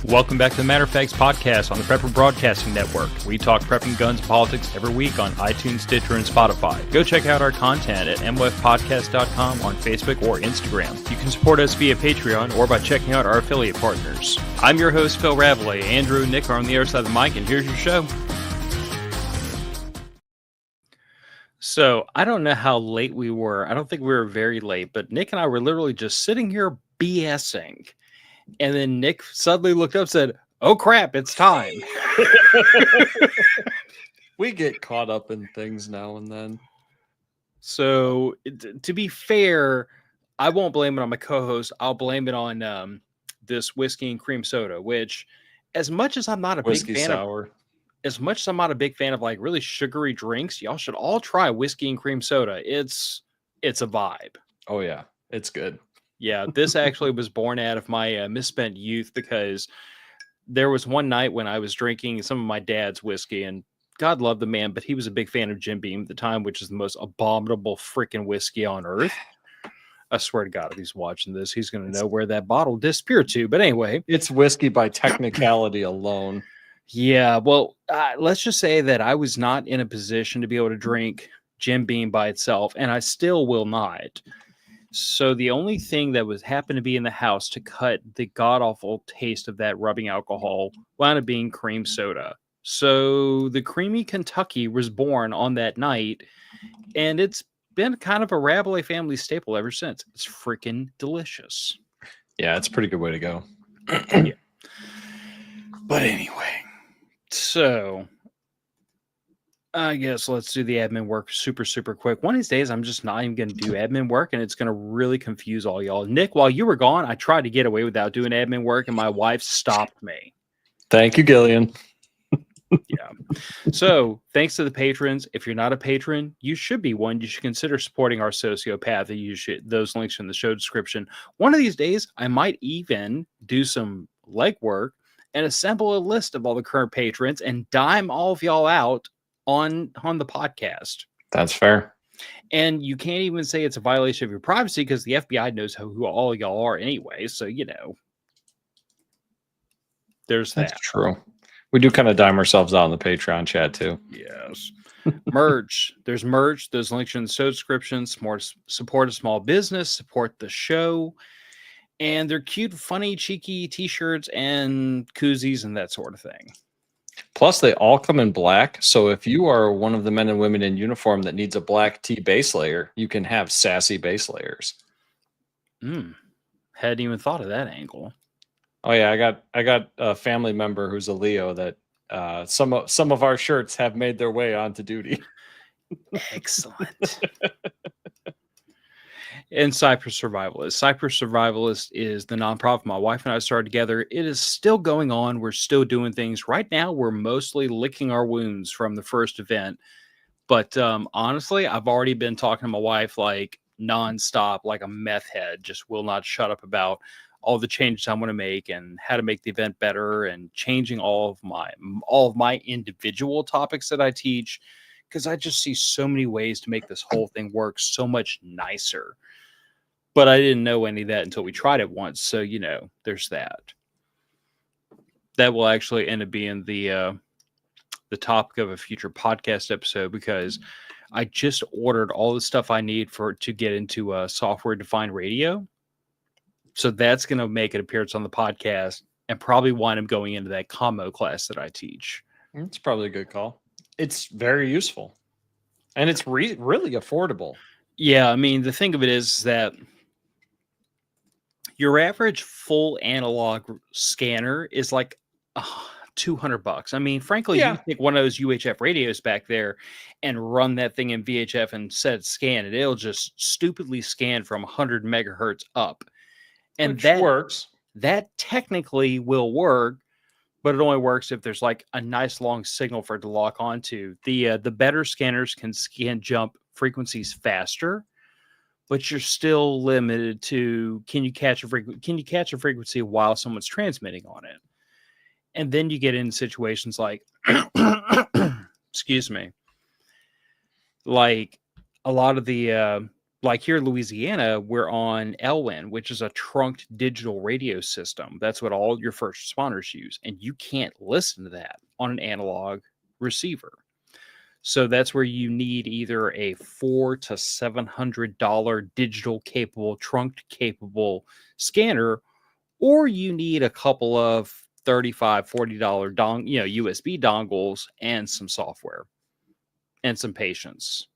Welcome back to the Matter of Facts podcast on the Prepper Broadcasting Network. We talk prepping, guns, and politics every week on iTunes, Stitcher, and Spotify. Go check out our content at mwfpodcast.com on Facebook or Instagram. You can support us via Patreon or by checking out our affiliate partners. I'm your host, Phil Rabalais. Andrew and Nick are on the other side of the mic, and here's your show. So, I don't know how late we were. I don't think we were very late, but Nick and I were literally just sitting here BSing. And then Nick suddenly looked up and said, "Oh crap, it's time." We get caught up in things now and then. So to be fair, I won't blame it on my co-host. I'll blame it on this whiskey and cream soda, which as much as I'm not a Whiskey big fan sour. as much as I'm not a big fan of like really sugary drinks, y'all should all try whiskey and cream soda. It's a vibe. Oh yeah, it's good. Yeah, this actually was born out of my misspent youth because there was one night when I was drinking some of my dad's whiskey, and God love the man, but he was a big fan of Jim Beam at the time, which is the most abominable freaking whiskey on earth. I swear to God, if he's watching this, he's going to know where that bottle disappeared to. But anyway. It's whiskey by technicality alone. Yeah, well, let's just say that I was not in a position to be able to drink Jim Beam by itself, and I still will not. So the only thing that was happened to be in the house to cut the god-awful taste of that rubbing alcohol wound up being cream soda. So the Creamy Kentucky was born on that night, and it's been kind of a Rabelais family staple ever since. It's freaking delicious. Yeah, it's a pretty good way to go. Yeah. But anyway, so I guess let's do the admin work super quick. One of these days, I'm just not even going to do admin work, and it's going to really confuse all y'all. Nick, while you were gone, I tried to get away without doing admin work, and my wife stopped me. Thank you, Gillian. Yeah. So thanks to the patrons. If you're not a patron, you should be one. You should consider supporting our sociopath. Those links are in the show description. One of these days, I might even do some legwork and assemble a list of all the current patrons and dime all of y'all out on the podcast. That's fair. And you can't even say it's a violation of your privacy because the FBI knows who all of y'all are anyway. So, there's that. That's true. We do kind of dime ourselves out in the Patreon chat too. Yes. Merch. There's merch. Those links are in the show description. Support a small business. Support the show. And they're cute, funny, cheeky t-shirts and koozies and that sort of thing. Plus, they all come in black. So if you are one of the men and women in uniform that needs a black tee base layer, you can have sassy base layers. Hadn't even thought of that angle. Oh yeah, I got a family member who's a Leo that some of our shirts have made their way onto duty. Excellent. And Cypress Survivalist. Cypress Survivalist is the nonprofit my wife and I started together. It is still going on. We're still doing things. Right now, we're mostly licking our wounds from the first event. But honestly, I've already been talking to my wife like nonstop, like a meth head, just will not shut up about all the changes I want to make and how to make the event better and changing all of my individual topics that I teach. Because I just see so many ways to make this whole thing work so much nicer. But I didn't know any of that until we tried it once. So, there's that. That will actually end up being the topic of a future podcast episode because I just ordered all the stuff I need to get into software-defined radio. So that's going to make an appearance on the podcast and probably wind up going into that combo class that I teach. It's probably a good call. It's very useful. And it's really affordable. Yeah, I mean, the thing of it is that your average full analog scanner is like $200. I mean, frankly, you take one of those UHF radios back there and run that thing in VHF and set it scan, and it'll just stupidly scan from 100 megahertz up. And that works. That technically will work, but it only works if there's like a nice long signal for it to lock onto. The better scanners can jump frequencies faster, but you're still limited to can you catch a frequency while someone's transmitting on it? And then you get in situations like excuse me, like a lot of the Like here in Louisiana, we're on Elwin, which is a trunked digital radio system. That's what all your first responders use. And you can't listen to that on an analog receiver. So that's where you need either a $400 to $700 digital capable, trunked capable scanner, or you need a couple of $35, $40 USB dongles and some software and some patience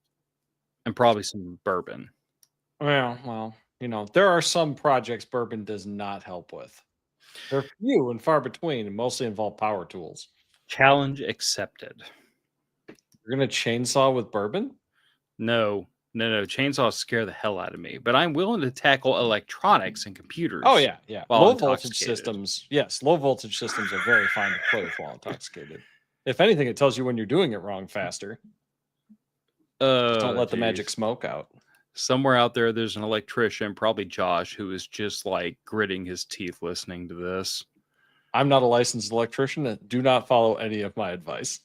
and probably some bourbon. Well, there are some projects bourbon does not help with. They're few and far between and mostly involve power tools. Challenge accepted. You're going to chainsaw with bourbon? No. Chainsaws scare the hell out of me, but I'm willing to tackle electronics and computers. Oh, yeah. while Low voltage intoxicated. systems. Yes, low voltage systems are very fine to play with while intoxicated. If anything, it tells you when you're doing it wrong faster. Just don't let the magic smoke out. Somewhere out there's an electrician, probably Josh, who is just like gritting his teeth listening to this. I'm not a licensed electrician and do not follow any of my advice.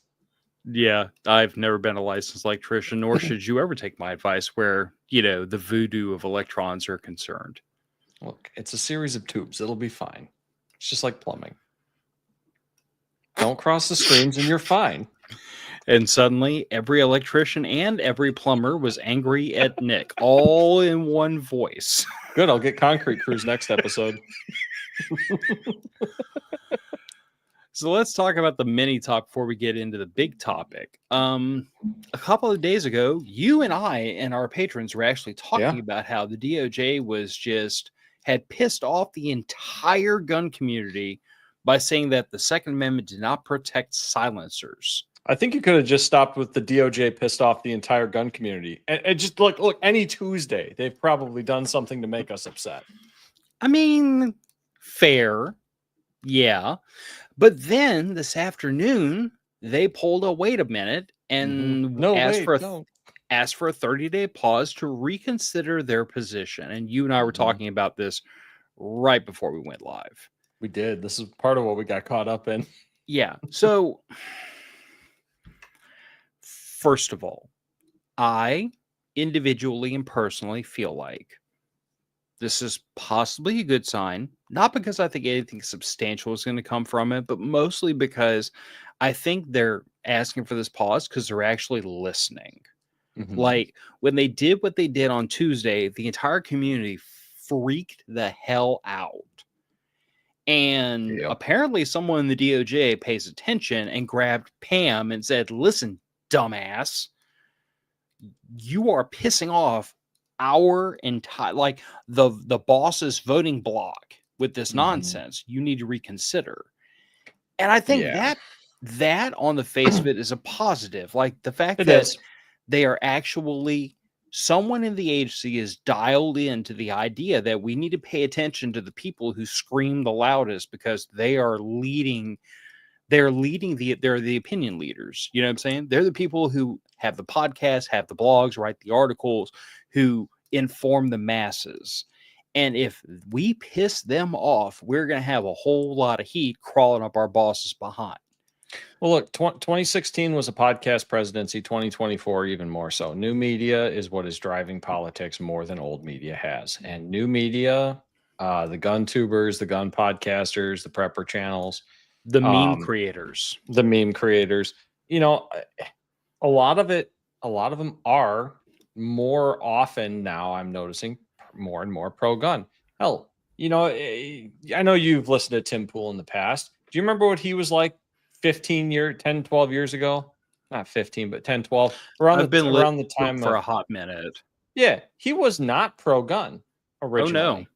Yeah, I've never been a licensed electrician, nor should you ever take my advice where, the voodoo of electrons are concerned. Look, it's a series of tubes. It'll be fine. It's just like plumbing. Don't cross the streams and you're fine. And suddenly, every electrician and every plumber was angry at Nick, all in one voice. Good, I'll get Concrete Crews next episode. So let's talk about the mini talk before we get into the big topic. A couple of days ago, you and I and our patrons were actually talking about how the DOJ had pissed off the entire gun community by saying that the Second Amendment did not protect silencers. I think you could have just stopped with the DOJ pissed off the entire gun community. And just look, any Tuesday, they've probably done something to make us upset. I mean, fair. Yeah. But then this afternoon, they pulled a wait a minute and asked for a 30-day pause to reconsider their position. And you and I were talking about this right before we went live. We did. This is part of what we got caught up in. Yeah. So, first of all, I individually and personally feel like this is possibly a good sign, not because I think anything substantial is going to come from it, but mostly because I think they're asking for this pause because they're actually listening. Like when they did what they did on Tuesday, the entire community freaked the hell out. And apparently someone in the DOJ pays attention and grabbed Pam and said, "Listen, dumbass, you are pissing off our entire, like the boss's voting block with this nonsense. You need to reconsider." And I think that on the face of it is a positive. Like the fact that they are actually, someone in the agency is dialed into the idea that we need to pay attention to the people who scream the loudest because they are leading. They're the opinion leaders. You know what I'm saying? They're the people who have the podcasts, have the blogs, write the articles, who inform the masses. And if we piss them off, we're going to have a whole lot of heat crawling up our bosses behind. Well, look, 2016 was a podcast presidency, 2024 even more so. New media is what is driving politics more than old media has. And new media, the gun tubers, the gun podcasters, the prepper channels, the meme creators, a lot of them are more often now, I'm noticing, more and more pro-gun. Hell, I know you've listened to Tim Pool in the past. Do you remember what he was like 10, 12 years ago? Not 15, but 10, 12. Around the time for a hot minute. Yeah, he was not pro-gun originally. Oh, no.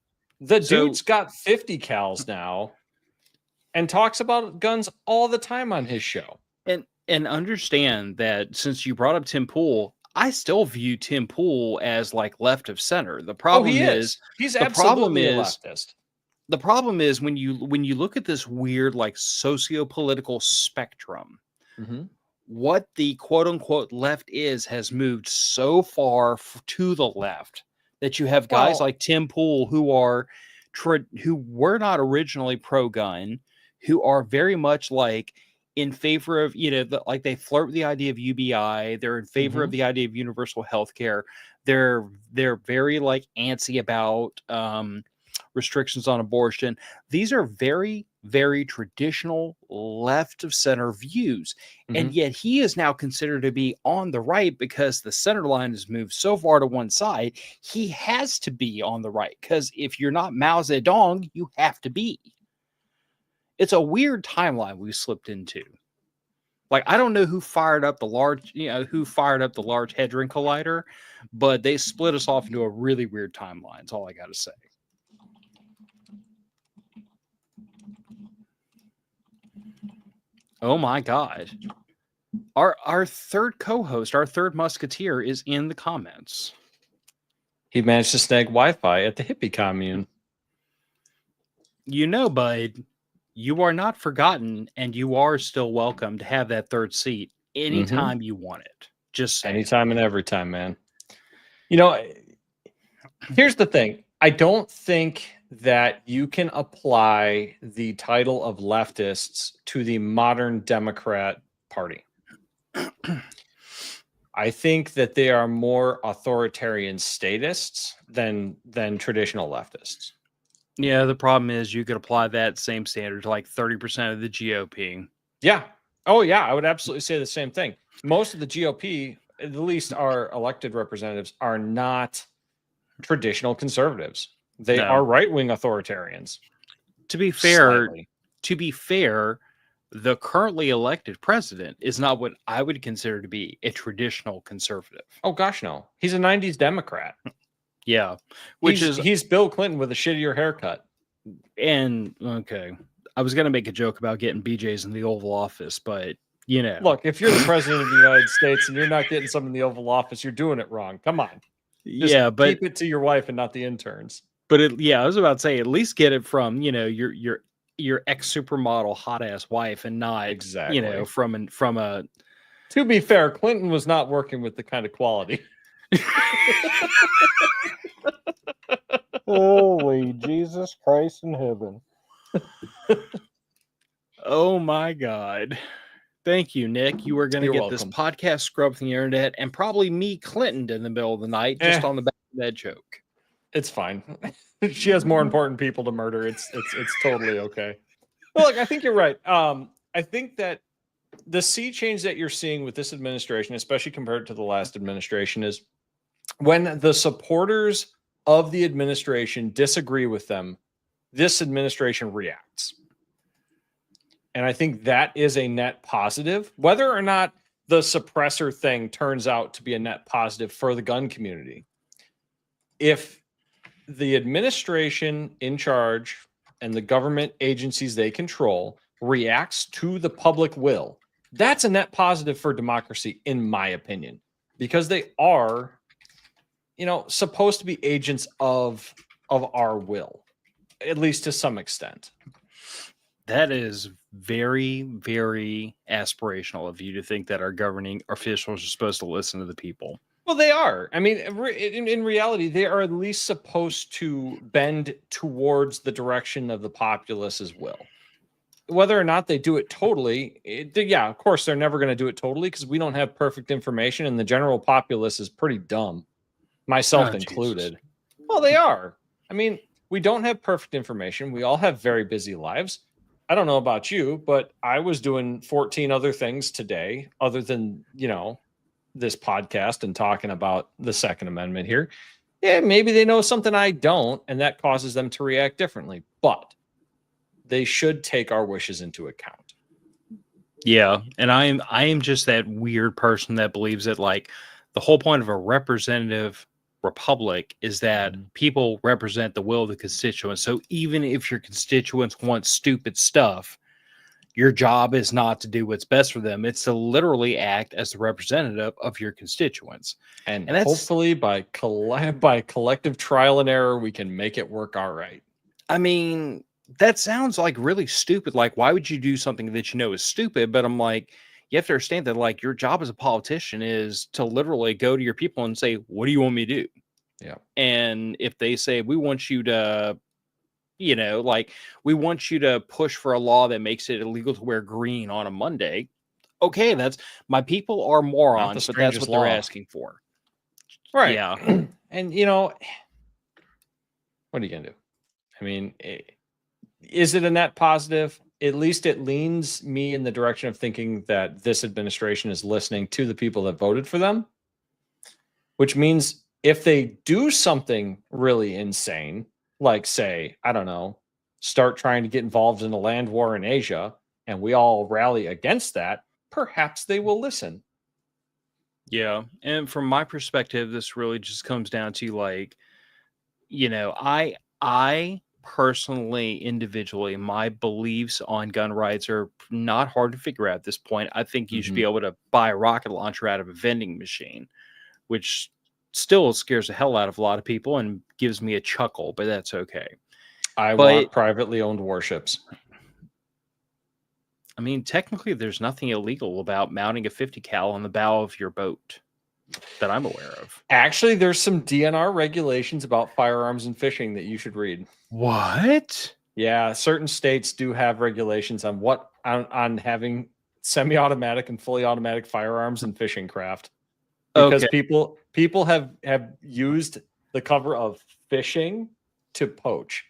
The dude's got 50 cals now and talks about guns all the time on his show. And understand that since you brought up Tim Pool, I still view Tim Pool as like left of center. The problem is he's absolutely a leftist. The problem is when you look at this weird like socio-political spectrum, what the quote unquote left has moved so far to the left that you have guys like Tim Pool who were not originally pro-gun, who are very much like, in favor of, like they flirt with the idea of UBI. They're in favor of the idea of universal health care. They're very like antsy about restrictions on abortion. These are very, very traditional left of center views. And yet he is now considered to be on the right because the center line has moved so far to one side. He has to be on the right because if you're not Mao Zedong, you have to be. It's a weird timeline we slipped into. Like, I don't know who fired up the Large Hadron Collider, but they split us off into a really weird timeline. That's all I got to say. Oh my God. Our third co-host, our third musketeer is in the comments. He managed to snag Wi-Fi at the hippie commune. Bud, you are not forgotten, and you are still welcome to have that third seat anytime you want it. Just saying. Anytime and every time, man. Here's the thing. I don't think that you can apply the title of leftists to the modern Democrat Party. I think that they are more authoritarian statists than traditional leftists. Yeah, the problem is you could apply that same standard to like 30% of the GOP. Yeah. Oh, yeah. I would absolutely say the same thing. Most of the GOP, at least our elected representatives, are not traditional conservatives. They are right-wing authoritarians. To be fair, the currently elected president is not what I would consider to be a traditional conservative. Oh, gosh, no. He's a 90s Democrat. Yeah. He's Bill Clinton with a shittier haircut. And, okay, I was going to make a joke about getting BJ's in the Oval Office, but, Look, if you're the president of the United States and you're not getting some in the Oval Office, you're doing it wrong. Come on. Just but keep it to your wife and not the interns. But, I was about to say, at least get it from, your ex-supermodel hot-ass wife and not, from a... To be fair, Clinton was not working with the kind of quality. Holy Jesus Christ in heaven. Oh my God. Thank you, Nick. You are going to get welcome. This podcast scrubbed from the internet and probably me Clinton in the middle of the night just on the back of that joke. It's fine. She has more important people to murder. It's totally okay. Well, look, I think you're right. I think that the sea change that you're seeing with this administration, especially compared to the last administration, is when the supporters of the administration disagree with them, this administration reacts. And I think that is a net positive, whether or not the suppressor thing turns out to be a net positive for the gun community. If the administration in charge and the government agencies they control reacts to the public will, that's a net positive for democracy, in my opinion, because they are, supposed to be agents of our will, at least to some extent. That is very, very aspirational of you to think that our governing officials are supposed to listen to the people. Well, they are. I mean, in reality, they are at least supposed to bend towards the direction of the populace's will. Whether or not they do it totally, of course, they're never going to do it totally because we don't have perfect information and the general populace is pretty dumb, myself included. Jesus. Well, they are. I mean, we don't have perfect information. We all have very busy lives. I don't know about you, but I was doing 14 other things today other than, this podcast and talking about the Second Amendment here. Yeah, maybe they know something I don't, and that causes them to react differently. But they should take our wishes into account. Yeah, and I am just that weird person that believes that like the whole point of a representative republic is that people represent the will of the constituents. So even if your constituents want stupid stuff, your job is not to do what's best for them. It's to literally act as the representative of your constituents. And that's, hopefully by collective trial and error, we can make it work all right. I mean, that sounds like really stupid. Like, why would you do something that you know is stupid? But I'm like, you have to understand that like your job as a politician is to literally go to your people and say, what do you want me to do? Yeah. And if they say, we want you to Like we want you to push for a law that makes it illegal to wear green on a Monday. Okay, my people are Not the morons, but that's strangest what they're law. asking for. Right. Yeah. And, what are you going to do? I mean, is it a net positive? At least it leans me in the direction of thinking that this administration is listening to the people that voted for them, which means if they do something really insane, like say, I don't know, start trying to get involved in a land war in Asia, and we all rally against that, perhaps they will listen. Yeah. And from my perspective, this really just comes down to like, I personally, individually, my beliefs on gun rights are not hard to figure out at this point. I think you should be able to buy a rocket launcher out of a vending machine, which still scares the hell out of a lot of people and gives me a chuckle, but that's okay. I want privately owned warships. I mean, technically, there's nothing illegal about mounting a 50 cal on the bow of your boat that I'm aware of. Actually, there's some DNR regulations about firearms and fishing that you should read. What? Yeah, certain states do have regulations on having semi-automatic and fully automatic firearms and fishing craft. Because people have used the cover of fishing to poach.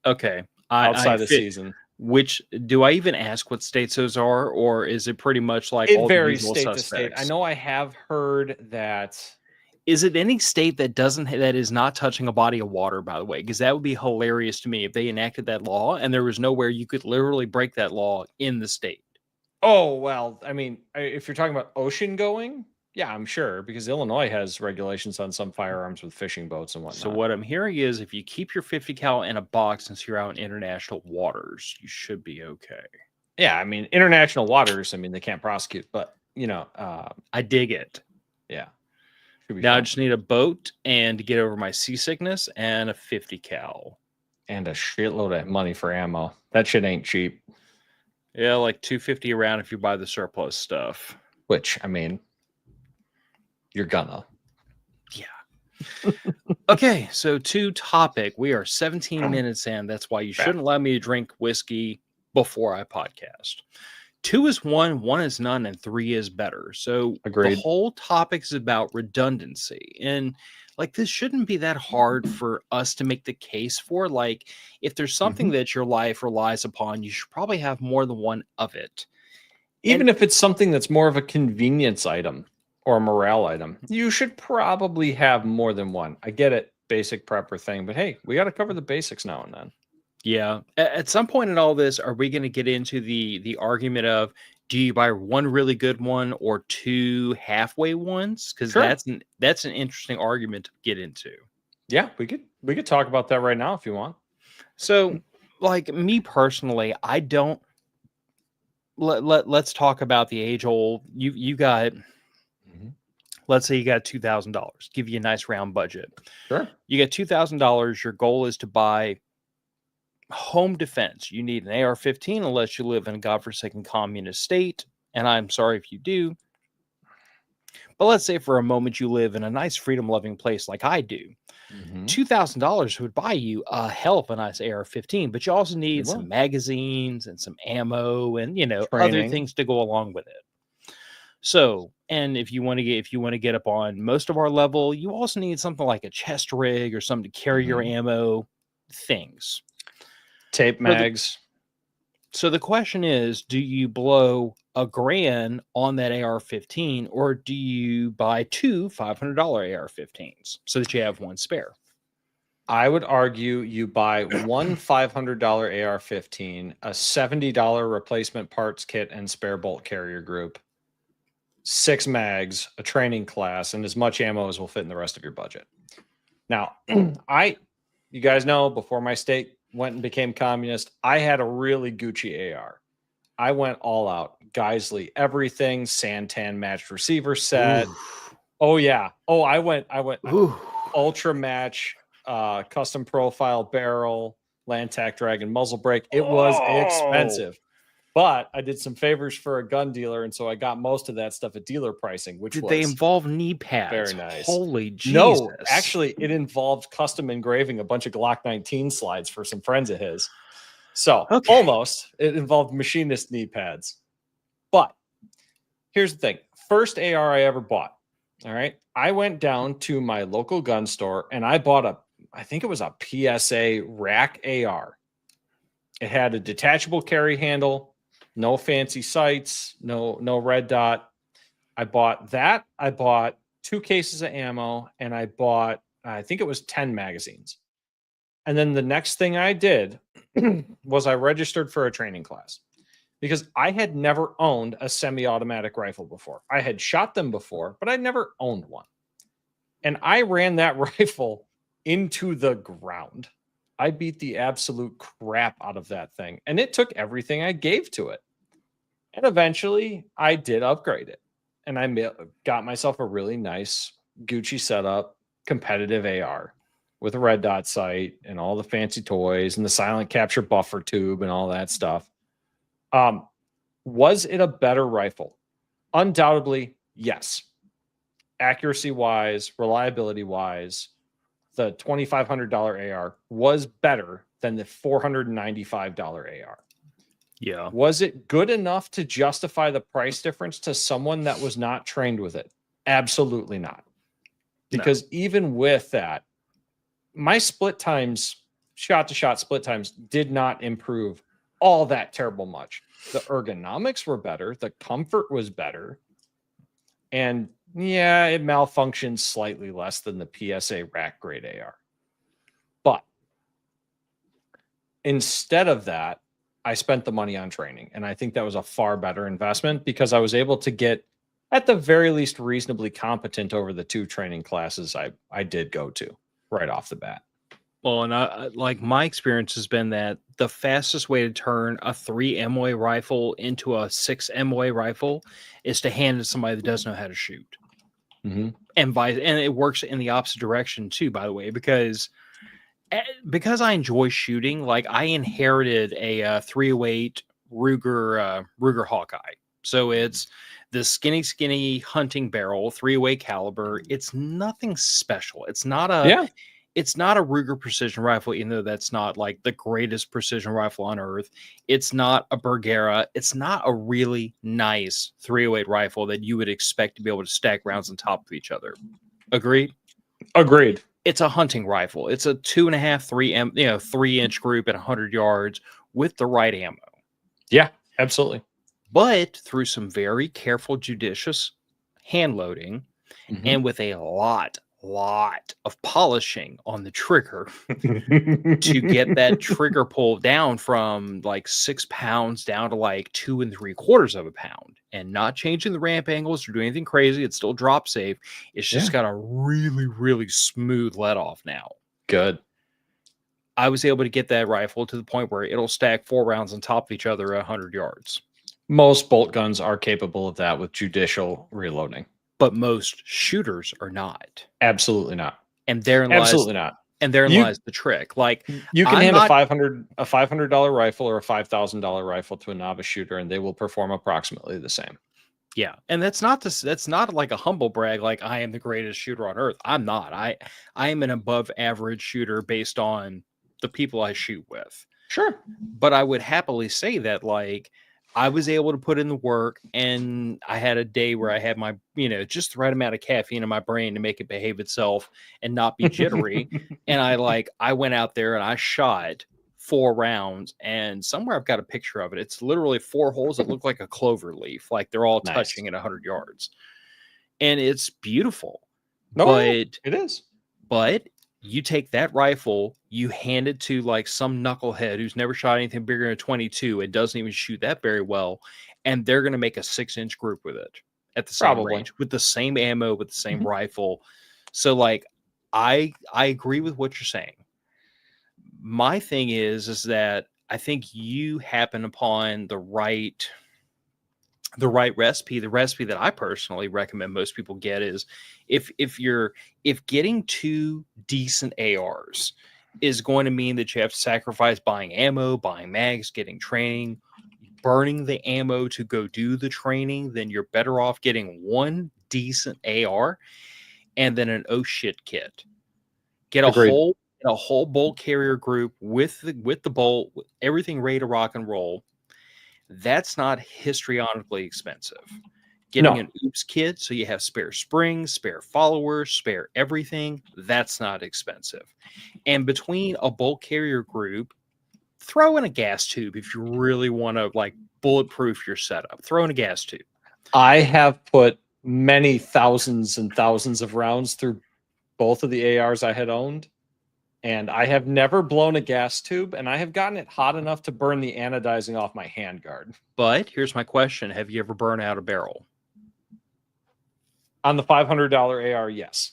Okay. Outside the season. Which do I even ask what states those are, or is it pretty much like it all varies the usual state suspects? to state? I know I have heard that. Is it any state that is not touching a body of water, by the way? Because that would be hilarious to me if they enacted that law and there was nowhere you could literally break that law in the state. Oh, well, I mean, if you're talking about ocean going, yeah, I'm sure, because Illinois has regulations on some firearms with fishing boats and whatnot. So what I'm hearing is if you keep your 50 cal in a box since you're out in international waters, you should be okay. Yeah, I mean, international waters, I mean, they can't prosecute, but, I dig it. Yeah. Now I just need a boat and to get over my seasickness and a 50 cal. And a shitload of money for ammo. That shit ain't cheap. Yeah, like $250 a round if you buy the surplus stuff. Which, I mean, you're gonna. Yeah. Okay, so to topic. We are 17 minutes in. That's why you shouldn't allow me to drink whiskey before I podcast. 2 is 1, 1 is none, and 3 is better. So Agreed. The whole topic is about redundancy. And like this shouldn't be that hard for us to make the case for. Like if there's something that your life relies upon, you should probably have more than one of it. Even if it's something that's more of a convenience item or a morale item, you should probably have more than one. I get it, basic prepper thing, but hey, we got to cover the basics now and then. Yeah. At some point in all this, are we going to get into the argument of do you buy one really good one or 2 halfway ones? Because that's an interesting argument to get into. Yeah, we could talk about that right now if you want. So, like me personally, I don't. Let's talk about the age old. You got. Let's say you got $2,000. Give you a nice round budget. Sure. You get $2,000. Your goal is to buy home defense. You need an AR-15 unless you live in a godforsaken communist state. And I'm sorry if you do. But let's say for a moment you live in a nice freedom-loving place like I do. $2,000 would buy you a hell of a nice AR-15, but you also need some magazines and some ammo and other things to go along with it. So, and if you want to get up on most of our level, you also need something like a chest rig or something to carry your ammo, things. Tape mags. So the question is, do you blow $1,000 on that AR-15 or do you buy 2 $500 AR-15s so that you have one spare? I would argue you buy one $500 AR-15, a $70 replacement parts kit and spare bolt carrier group, 6 mags, a training class, and as much ammo as will fit in the rest of your budget. Now, you guys know, before my state went and became communist, I had a really Gucci AR. I went all out. Geisley, everything, Santan matched receiver set. Oof. Oh, yeah. Oh, I went ultra match, custom profile barrel, Lantac Dragon muzzle brake. It was expensive. But I did some favors for a gun dealer, and so I got most of that stuff at dealer pricing, which Did was they involve knee pads? very nice. Holy Jesus. No, actually, it involved custom engraving a bunch of Glock 19 slides for some friends of his. So almost, it involved machinist knee pads. But here's the thing. First AR I ever bought. All right. I went down to my local gun store and I bought I think it was a PSA rack AR. It had a detachable carry handle, no fancy sights, no red dot. I bought that. I bought 2 cases of ammo and I bought, I think it was 10 magazines. And then the next thing I did was I registered for a training class because I had never owned a semi-automatic rifle before. I had shot them before, but I'd never owned one. And I ran that rifle into the ground. I beat the absolute crap out of that thing. And it took everything I gave to it. And eventually I did upgrade it. And I got myself a really nice Gucci setup, competitive AR with a red dot sight and all the fancy toys and the silent capture buffer tube and all that stuff. Was it a better rifle? Undoubtedly, yes. Accuracy wise, reliability wise, the $2,500 AR was better than the $495 AR. Yeah. Was it good enough to justify the price difference to someone that was not trained with it? Absolutely not. Because even with that, my split times, shot to shot split times, did not improve all that terrible much. The ergonomics were better. The comfort was better. And yeah, it malfunctioned slightly less than the PSA rack grade AR. But instead of that, I spent the money on training. And I think that was a far better investment because I was able to get, at the very least, reasonably competent over the 2 training classes I did go to right off the bat. Well, and like my experience has been that the fastest way to turn a 3 MOA rifle into a 6 MOA rifle is to hand it to somebody that doesn't know how to shoot. Mm-hmm. And it works in the opposite direction too, by the way, because I enjoy shooting. Like I inherited a 308 Ruger Hawkeye, so it's the skinny hunting barrel, 308 caliber. It's nothing special. It's not a Ruger precision rifle, even though that's not like the greatest precision rifle on earth. It's not a Bergera. It's not a really nice 308 rifle that you would expect to be able to stack rounds on top of each other. Agreed? Agreed. It's a hunting rifle. It's a 2.5, 3-inch group at 100 yards with the right ammo. Yeah, absolutely. But through some very careful, judicious hand loading and with a lot of polishing on the trigger to get that trigger pull down from like 6 pounds down to like 2 3/4 pounds, and not changing the ramp angles or doing anything crazy. It's still drop safe. It's just got a really, really smooth let off now. Good. I was able to get that rifle to the point where it'll stack 4 rounds on top of each other at 100 yards. Most bolt guns are capable of that with judicial reloading. But most shooters are not. Absolutely not. And therein lies the trick. Like you can hand a $500 rifle or a $5,000 rifle to a novice shooter, and they will perform approximately the same. Yeah, and that's not like a humble brag. Like I am the greatest shooter on earth. I'm not. I am an above average shooter based on the people I shoot with. Sure, but I would happily say that like I was able to put in the work, and I had a day where I had my, just the right amount of caffeine in my brain to make it behave itself and not be jittery. And I went out there and I shot 4 rounds, and somewhere I've got a picture of it. It's literally 4 holes that look like a clover leaf. Like they're all touching at 100 yards. And it's beautiful. But it is. But you take that rifle, you hand it to like some knucklehead who's never shot anything bigger than a 22 and doesn't even shoot that very well, and they're going to make a 6-inch group with it at the same range, with the same ammo, with the same rifle. So like, I agree with what you're saying. My thing is that I think you happen upon the right recipe. The recipe that I personally recommend most people get is if getting 2 decent ARs is going to mean that you have to sacrifice buying ammo, buying mags, getting training, burning the ammo to go do the training, then you're better off getting one decent AR and then an oh shit kit. Get Agreed. a whole bolt carrier group with the bolt, with everything ready to rock and roll. That's not histrionically expensive. Getting No. an oops kit so you have spare springs, spare followers, spare everything, that's not expensive. And between a bolt carrier group, throw in a gas tube if you really want to like bulletproof your setup. Throw in a gas tube. I have put many thousands and thousands of rounds through both of the ARs I had owned, and I have never blown a gas tube, and I have gotten it hot enough to burn the anodizing off my handguard. But here's my question. Have you ever burned out a barrel? On the $500 AR, yes.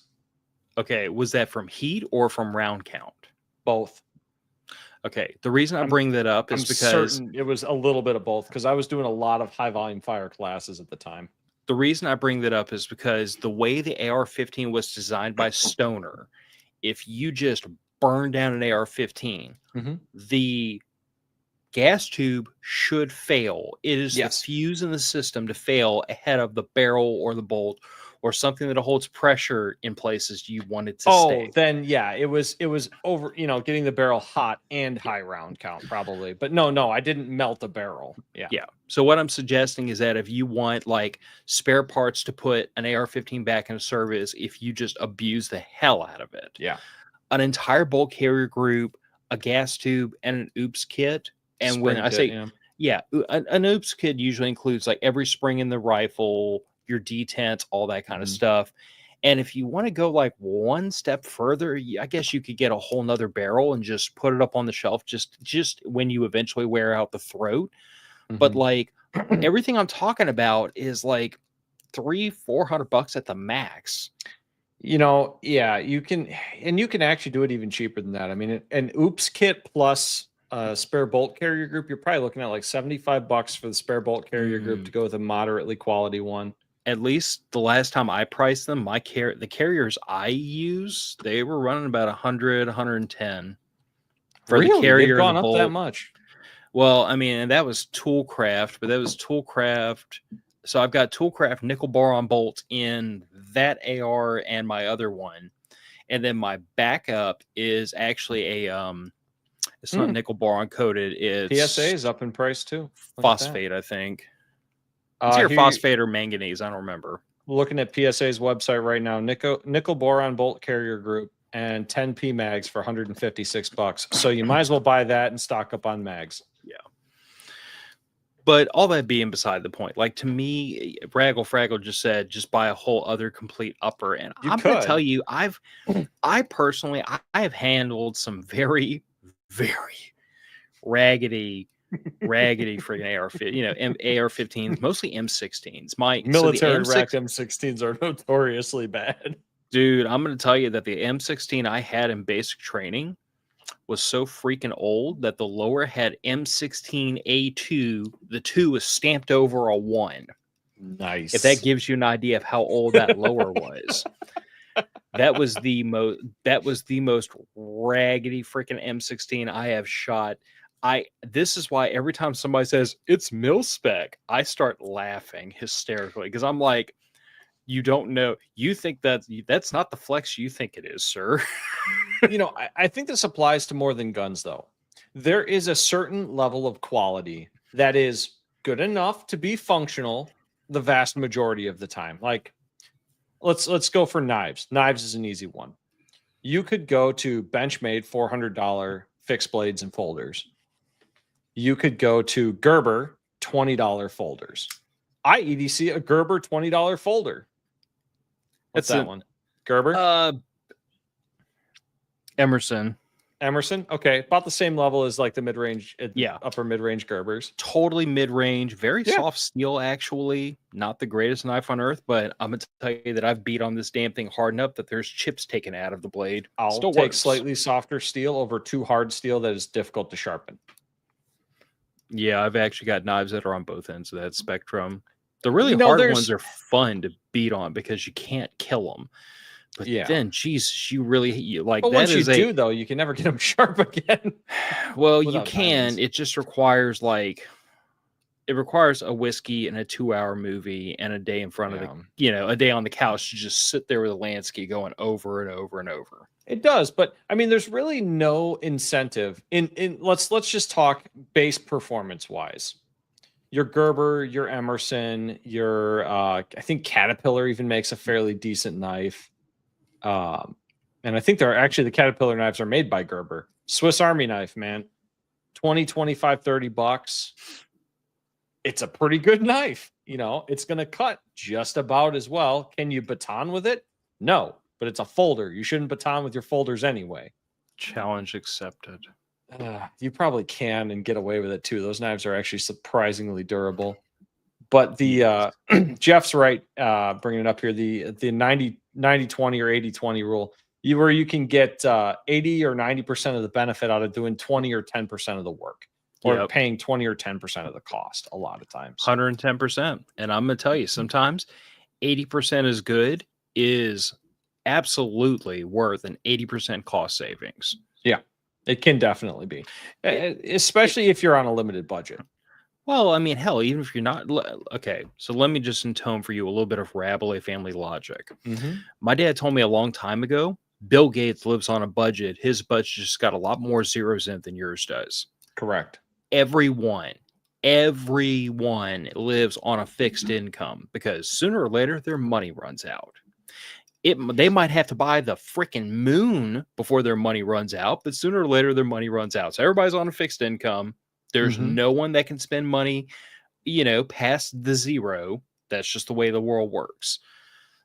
Okay, was that from heat or from round count? Both. Okay, the reason I bring that up is because certain it was a little bit of both, because I was doing a lot of high volume fire classes at the time. the reason I bring that up is because the way the AR-15 was designed by Stoner, if you just burn down an AR-15, the gas tube should fail. It is the fuse in the system to fail ahead of the barrel or the bolt or something that holds pressure in places you want it to stay. Then yeah, it was over, getting the barrel hot and high round count probably. But no, I didn't melt the barrel. Yeah. So what I'm suggesting is that if you want like spare parts to put an AR-15 back into service, if you just abuse the hell out of it. Yeah. An entire bolt carrier group, a gas tube, and an oops kit. And Spring when I kit, say, an oops kit usually includes like every spring in the rifle, your detents, all that kind of stuff. And if you want to go like one step further, I guess you could get a whole nother barrel and just put it up on the shelf just when you eventually wear out the throat. But like everything I'm talking about is like $300-400 at the max. You can actually do it even cheaper than that. I mean, an oops kit plus spare bolt carrier group, you're probably looking at like $75 for the spare bolt carrier group to go with a moderately quality one. At least the last time I priced them, the carriers I use, they were running about 100, 110 for the carrier. They've gone up that much. Well, I mean, and that was Toolcraft, but that was Toolcraft. So I've got Toolcraft nickel boron bolts in that AR and my other one, and then my backup is actually a it's not nickel boron coated. It's PSA is up in price too. Phosphate, I think. It's either phosphate or manganese. I don't remember. Looking at PSA's website right now, nickel boron bolt carrier group and 10P mags for $156. So you might as well buy that and stock up on mags. Yeah. But all that being beside the point, like to me, Raggle Fraggle just said, just buy a whole other complete upper. And I'm going to tell you, I personally have handled some very, very raggedy friggin' AR-15s, mostly M16s. Military rack M16s are notoriously bad. Dude, I'm going to tell you that the M16 I had in basic training was so freaking old that the lower had M16A2. The 2 was stamped over a 1. Nice. If that gives you an idea of how old that lower was. That was the most raggedy freaking M16 I have shot. This is why every time somebody says it's mil spec, I start laughing hysterically because I'm like, you don't know. You think that's not the flex you think it is, sir. I think this applies to more than guns, though. There is a certain level of quality that is good enough to be functional the vast majority of the time. Like, let's go for knives. Knives is an easy one. You could go to Benchmade $400 fixed blades and folders. You could go to Gerber $20 folders. I EDC a Gerber $20 folder. What's that one? Gerber? Emerson. Okay. About the same level as like the mid-range, upper mid-range Gerbers. Totally mid-range, very soft steel, actually. Not the greatest knife on earth, but I'm going to tell you that I've beat on this damn thing hard enough that there's chips taken out of the blade. I'll take slightly softer steel over too hard steel that is difficult to sharpen. Yeah, I've actually got knives that are on both ends of that spectrum. The really hard ones are fun to beat on because you can't kill them. But then, Jesus, you like. But once you do, though, you can never get them sharp again. Well, you can. It just requires like it requires a whiskey and a 2-hour movie and a day in front of a day on the couch to just sit there with a landscape going over and over and over. It does, but I mean, there's really no incentive in let's just talk base performance wise. Your Gerber, your Emerson, your I think Caterpillar even makes a fairly decent knife. And I think the Caterpillar knives are made by Gerber. Swiss Army knife, man. 20, 25, 30 bucks. It's a pretty good knife. It's going to cut just about as well. Can you baton with it? No, but it's a folder. You shouldn't baton with your folders anyway. Challenge accepted. You probably can and get away with it too. Those knives are actually surprisingly durable. But the Jeff's right, bringing it up here, the 90-20 or 80-20 rule, where you can get 80 or 90% of the benefit out of doing 20 or 10% of the work, or paying 20 or 10% of the cost a lot of times. 110%. And I'm going to tell you, sometimes 80% is good is absolutely worth an 80% cost savings. Yeah, it can definitely be, especially if you're on a limited budget. Well, I mean, hell, even if you're not... Okay, so let me just intone for you a little bit of Rabalais family logic. Mm-hmm. My dad told me a long time ago, Bill Gates lives on a budget. His budget just got a lot more zeros in it than yours does. Correct. Everyone lives on a fixed income because sooner or later their money runs out. They might have to buy the freaking moon before their money runs out, but sooner or later their money runs out. So everybody's on a fixed income. There's no one that can spend money, past the zero. That's just the way the world works.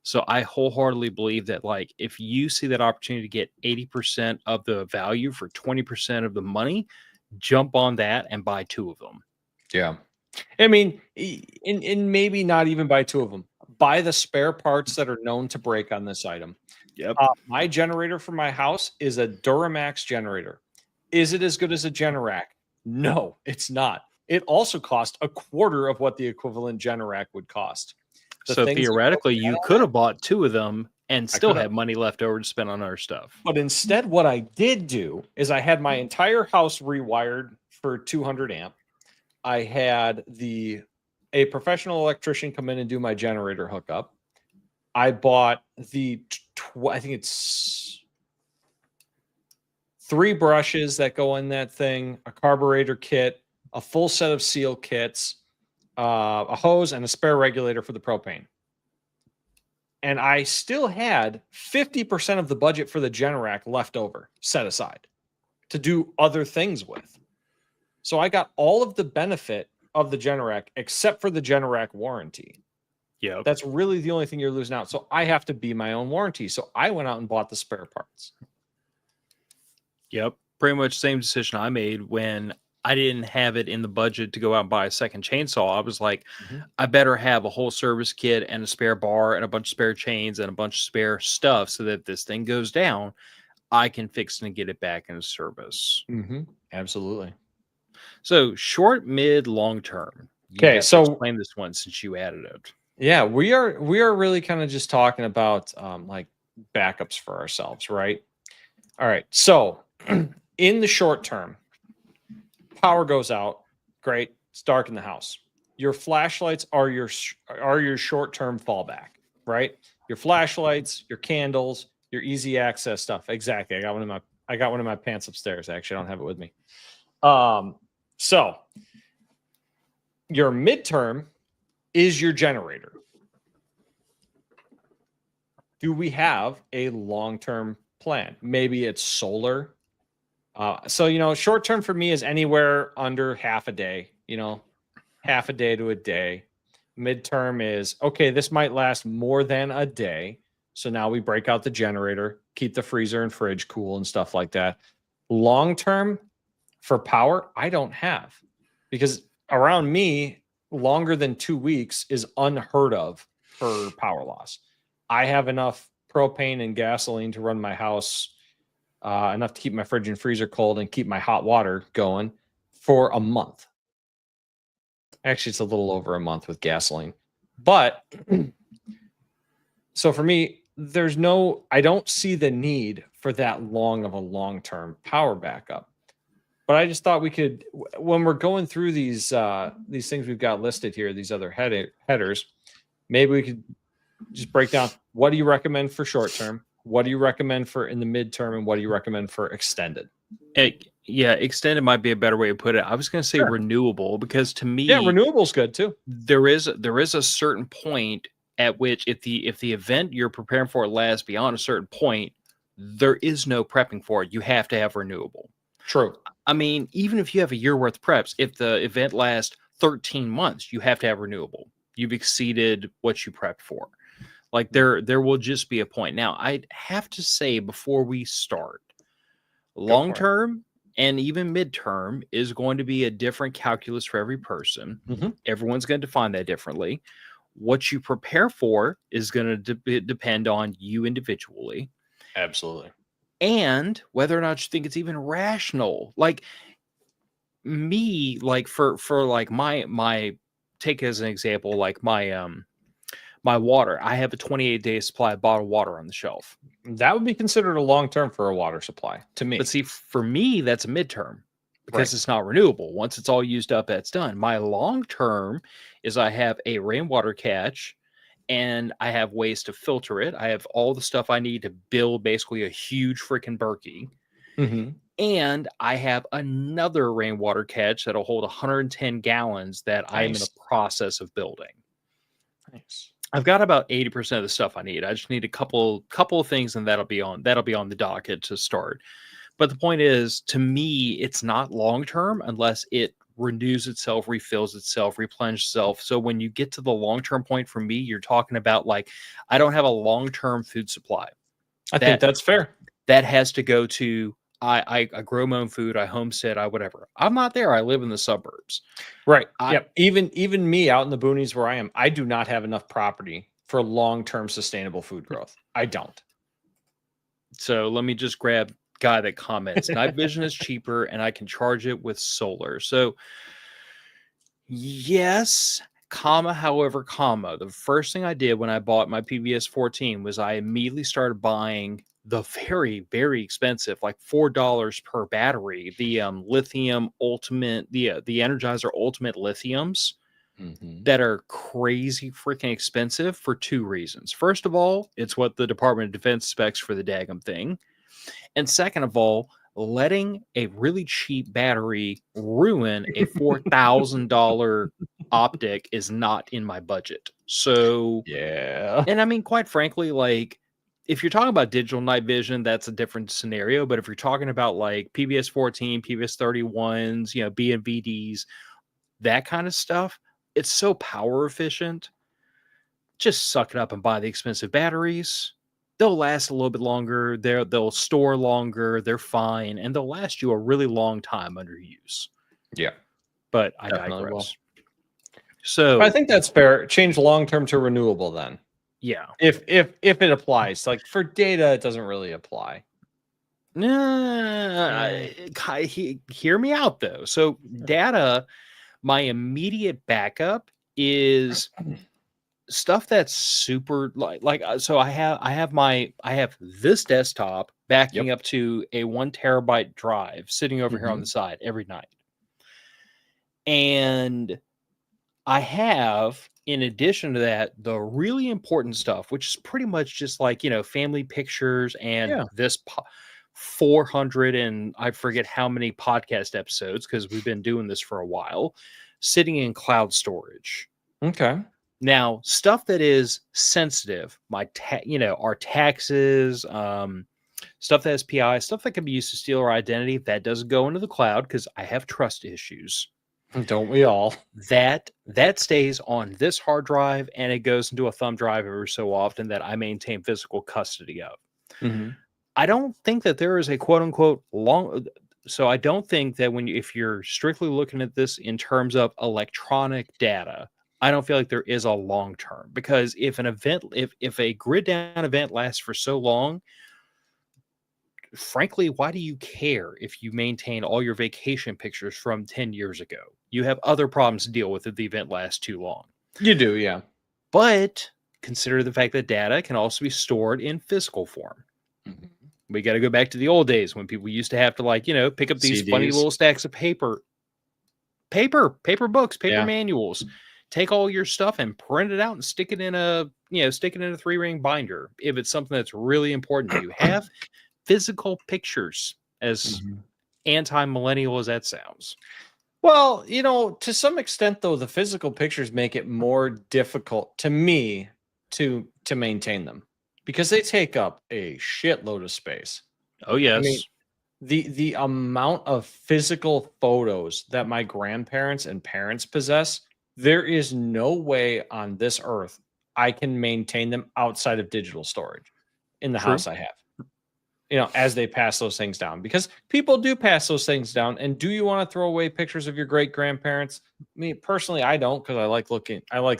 So I wholeheartedly believe that, like, if you see that opportunity to get 80% of the value for 20% of the money, jump on that and buy 2 of them. Yeah. I mean, and maybe not even buy 2 of them. Buy the spare parts that are known to break on this item. Yep. My generator for my house is a Duramax generator. Is it as good as a Generac? No, it's not. It also cost a quarter of what the equivalent Generac would cost. So theoretically, you could have bought 2 of them and still have money left over to spend on other stuff. But instead, what I did do is I had my entire house rewired for 200 amp. I had a professional electrician come in and do my generator hookup. I bought I think it's 3 brushes that go in that thing, a carburetor kit, a full set of seal kits, a hose, and a spare regulator for the propane. And I still had 50% of the budget for the Generac left over, set aside, to do other things with. So I got all of the benefit of the Generac except for the Generac warranty. Yeah, that's really the only thing you're losing out. So I have to be my own warranty. So I went out and bought the spare parts. Yep, pretty much same decision I made when I didn't have it in the budget to go out and buy a second chainsaw. I was like, I better have a whole service kit and a spare bar and a bunch of spare chains and a bunch of spare stuff so that if this thing goes down, I can fix it and get it back into service. Absolutely. So short, mid, long term. Okay, so explain this one since you added it. Yeah, we are really kind of just talking about like backups for ourselves, right? All right. So in the short term, power goes out. Great. It's dark in the house. Your flashlights are your short-term fallback, right? Your flashlights, your candles, your easy access stuff. Exactly. I got one in my pants upstairs. Actually, I don't have it with me. So your midterm is your generator. Do we have a long-term plan? Maybe it's solar. So, short term for me is anywhere under half a day, half a day to a day. Midterm is, okay, this might last more than a day. So now we break out the generator, keep the freezer and fridge cool and stuff like that. Long term for power, I don't have, because around me, longer than 2 weeks is unheard of for power loss. I have enough propane and gasoline to run my house, enough to keep my fridge and freezer cold and keep my hot water going for a month. Actually, it's a little over a month with gasoline. But so for me, I don't see the need for that long of a long-term power backup. But I just thought we could, when we're going through these things we've got listed here, these other headers, maybe we could just break down, what do you recommend for short term? What do you recommend for in the midterm? And what do you recommend for extended? Yeah, extended might be a better way to put it. I was going to say renewable, because to me, renewable's good too. There is a certain point at which if the event you're preparing for lasts beyond a certain point, there is no prepping for it. You have to have renewable. True. I mean, even if you have a year worth of preps, if the event lasts 13 months, you have to have renewable. You've exceeded what you prepped for. Like there will just be a point. Now, I have to say before we start, long term and even midterm is going to be a different calculus for every person. Everyone's going to define that differently. What you prepare for is going to depend on you individually. Absolutely. And whether or not you think it's even rational. Like me, like for like my take as an example, like my water, I have a 28-day supply of bottled water on the shelf. That would be considered a long term for a water supply to me. But see, for me, that's a midterm because it's not renewable. Once it's all used up, that's done. My long term is I have a rainwater catch and I have ways to filter it. I have all the stuff I need to build basically a huge freaking Berkey. And I have another rainwater catch that'll hold 110 gallons that I'm in the process of building. Nice. I've got about 80% of the stuff I need. I just need a couple of things, and that'll be on the docket to start. But the point is, to me, it's not long term unless it renews itself, refills itself, replenishes itself. So when you get to the long term point, for me, you're talking about like, I don't have a long term food supply. I think that's fair. That has to go to I grow my own food, I homestead, I whatever. I'm not there. I live in the suburbs. Right. Even me out in the boonies where I am, I do not have enough property for long-term sustainable food growth. I don't. So let me just grab guy that comments. Night vision is cheaper and I can charge it with solar. So yes, however, the first thing I did when I bought my PBS 14 was I immediately started buying the very, very expensive, like $4 per battery, the lithium ultimate, the Energizer Ultimate lithiums that are crazy freaking expensive for two reasons. First of all, it's what the Department of Defense specs for the daggum thing. And second of all, letting a really cheap battery ruin a $4,000 optic is not in my budget. So, and I mean, quite frankly, like, if you're talking about digital night vision, that's a different scenario. But if you're talking about like PBS 14, PBS 31s, BNVDs, that kind of stuff, it's so power efficient. Just suck it up and buy the expensive batteries. They'll last a little bit longer. They'll store longer. They're fine. And they'll last you a really long time under use. Yeah. But I digress. So I think that's fair. Change long-term to renewable then. Yeah. If it applies, like for data, it doesn't really apply. Hear me out though. So data, my immediate backup is stuff that's super so I have this desktop backing up to a 1 terabyte drive sitting over here on the side every night. And I have, in addition to that, the really important stuff, which is pretty much just like, family pictures and this 400 and I forget how many podcast episodes, because we've been doing this for a while, sitting in cloud storage. Okay. Now, stuff that is sensitive, our taxes, stuff that has PI, stuff that can be used to steal our identity, that doesn't go into the cloud because I have trust issues. Don't we all? That stays on this hard drive and it goes into a thumb drive every so often that I maintain physical custody of. I don't think that there is a quote unquote long. So I don't think that if you're strictly looking at this in terms of electronic data, I don't feel like there is a long term, because if a grid down event lasts for so long, frankly, why do you care if you maintain all your vacation pictures from 10 years ago? You have other problems to deal with if the event lasts too long. You do, yeah. But consider the fact that data can also be stored in physical form. We got to go back to the old days when people used to have to, like, pick up these funny CDs. little stacks of paper books, paper manuals, take all your stuff and print it out and stick it in a 3-ring binder. If it's something that's really important to you, have physical pictures, as anti-millennial as that sounds. Well, to some extent, though, the physical pictures make it more difficult to me to maintain them because they take up a shitload of space. Oh, yes. I mean, the amount of physical photos that my grandparents and parents possess, there is no way on this earth I can maintain them outside of digital storage in the house I have. As they pass those things down, because people do pass those things down. And do you want to throw away pictures of your great grandparents? I mean, personally, I don't, because I like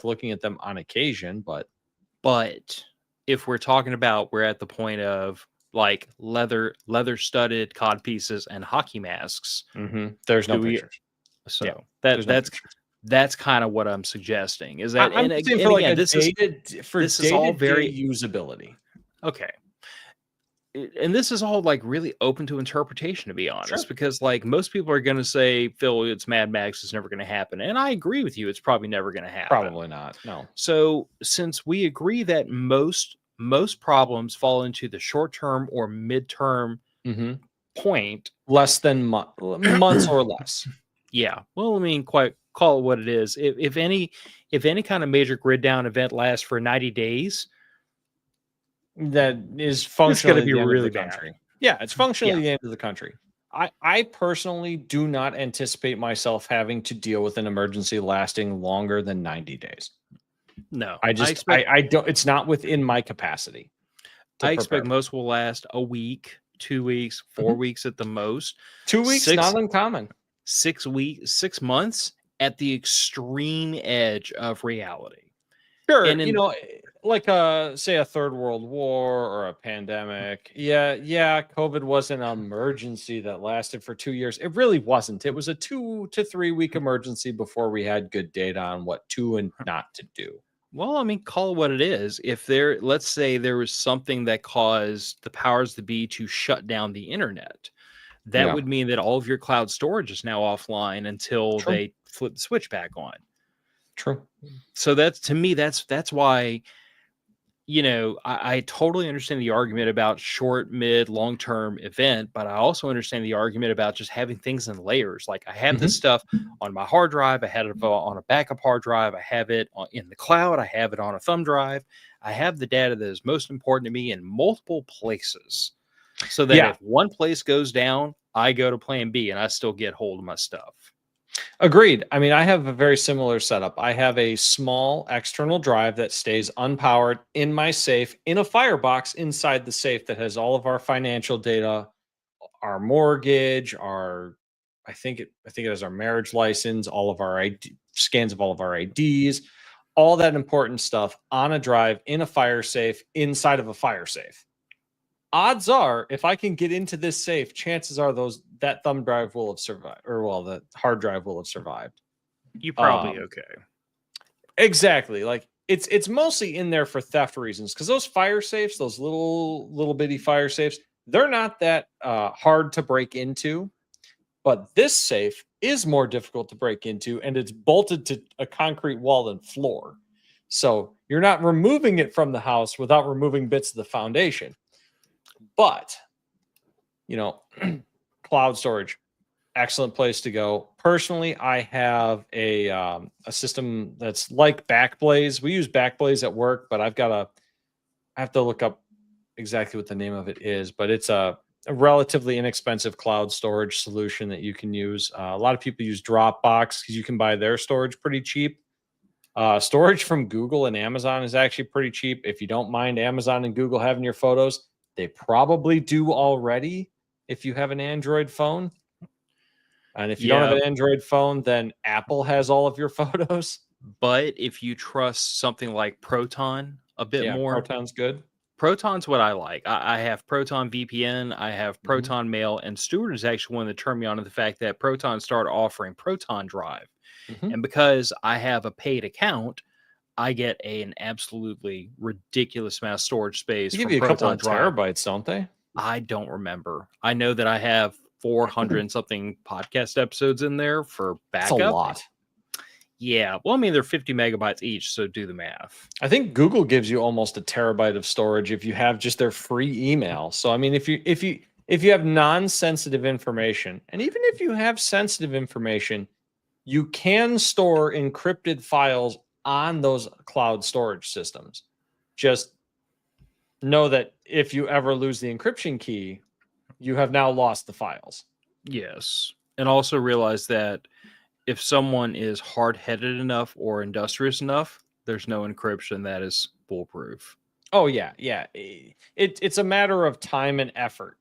looking at them on occasion. But if we're talking about, we're at the point of like leather studded cod pieces and hockey masks. There's no pictures. So that's kind of what I'm suggesting. Is that I'm saying for like this is all very usability. Okay. And this is all like really open to interpretation, to be honest, because like most people are going to say, Phil, it's Mad Max, it's never going to happen. And I agree with you. It's probably never going to happen. Probably not. No. So since we agree that most problems fall into the short-term or mid-term point, less than months or less. Yeah. Well, I mean, quite call it what it is. If any kind of major grid down event lasts for 90 days, that is functionally be really bad. Country. Yeah, it's functionally the end of the country. I personally do not anticipate myself having to deal with an emergency lasting longer than 90 days. No, I don't. It's not within my capacity. I expect most will last a week, 2 weeks, 4 weeks at the most. 2 weeks, not uncommon. 6 weeks, 6 months at the extreme edge of reality. Sure, and like say a third world war or a pandemic. Yeah, COVID was an emergency that lasted for 2 years. It really wasn't. It was a 2 to 3 week emergency before we had good data on what to and not to do. Well, I mean, call it what it is. If let's say there was something that caused the powers that be to shut down the internet, that would mean that all of your cloud storage is now offline until they flip the switch back on. True. So to me, that's why, I totally understand the argument about short, mid, long-term event, but I also understand the argument about just having things in layers. Like I have this stuff on my hard drive. I had it on a backup hard drive. I have it in the cloud. I have it on a thumb drive. I have the data that is most important to me in multiple places, so that if one place goes down, I go to plan B and I still get hold of my stuff. Agreed. I mean, I have a very similar setup. I have a small external drive that stays unpowered in my safe in a firebox inside the safe that has all of our financial data, our mortgage, I think it has our marriage license, all of our scans of all of our IDs, all that important stuff on a drive in a fire safe inside of a fire safe. Odds are, if I can get into this safe, chances are that thumb drive will have survived, the hard drive will have survived. You probably okay. Exactly. Like it's mostly in there for theft reasons, because those fire safes, those little bitty fire safes, they're not that hard to break into. But this safe is more difficult to break into, and it's bolted to a concrete wall and floor. So you're not removing it from the house without removing bits of the foundation. But, cloud storage, excellent place to go. Personally, I have a system that's like Backblaze. We use Backblaze at work, but I have to look up exactly what the name of it is. But it's a relatively inexpensive cloud storage solution that you can use. A lot of people use Dropbox because you can buy their storage pretty cheap. Storage from Google and Amazon is actually pretty cheap. If you don't mind Amazon and Google having your photos, they probably do already if you have an Android phone. And if you don't have an Android phone, then Apple has all of your photos. But if you trust something like Proton a bit more, Proton's good. Proton's what I like. I have Proton VPN, I have Proton Mail, and Stuart is actually one that turned me on to the fact that Proton started offering Proton Drive. And because I have a paid account, I get an absolutely ridiculous amount of storage space. They give you a couple of terabytes, don't they? I don't remember. I know that I have 400 and something podcast episodes in there for That's a backup. lot. Yeah. Well, I mean, they're 50 megabytes each, so do the math. I think Google gives you almost a terabyte of storage if you have just their free email. So I mean, if you have non-sensitive information, and even if you have sensitive information, you can store encrypted files on those cloud storage systems. Just know that if you ever lose the encryption key, you have now lost the files. Yes. And also realize that if someone is hard-headed enough or industrious enough, there's no encryption that is foolproof. Oh yeah, yeah. It's a matter of time and effort.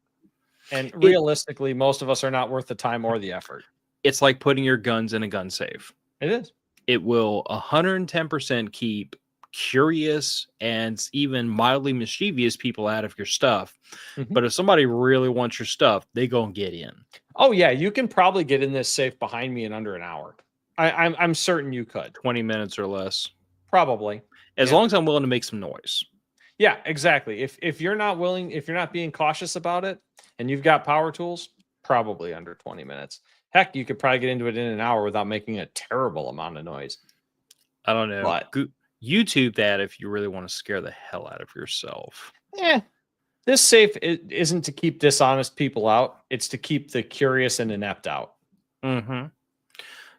And realistically, most of us are not worth the time or the effort. It's like putting your guns in a gun safe. It is. It will 110% keep curious and even mildly mischievous people out of your stuff. Mhm. But if somebody really wants your stuff, they go and get in. Oh yeah, you can probably get in this safe behind me in under an hour. I'm certain you could. 20 minutes or less. Probably. As long as I'm willing to make some noise. Yeah, exactly. If you're not willing, if you're not being cautious about it, and you've got power tools, probably under 20 minutes. Heck, you could probably get into it in an hour without making a terrible amount of noise. I don't know. But YouTube that if you really want to scare the hell out of yourself. This safe isn't to keep dishonest people out. It's to keep the curious and inept out. Mm-hmm.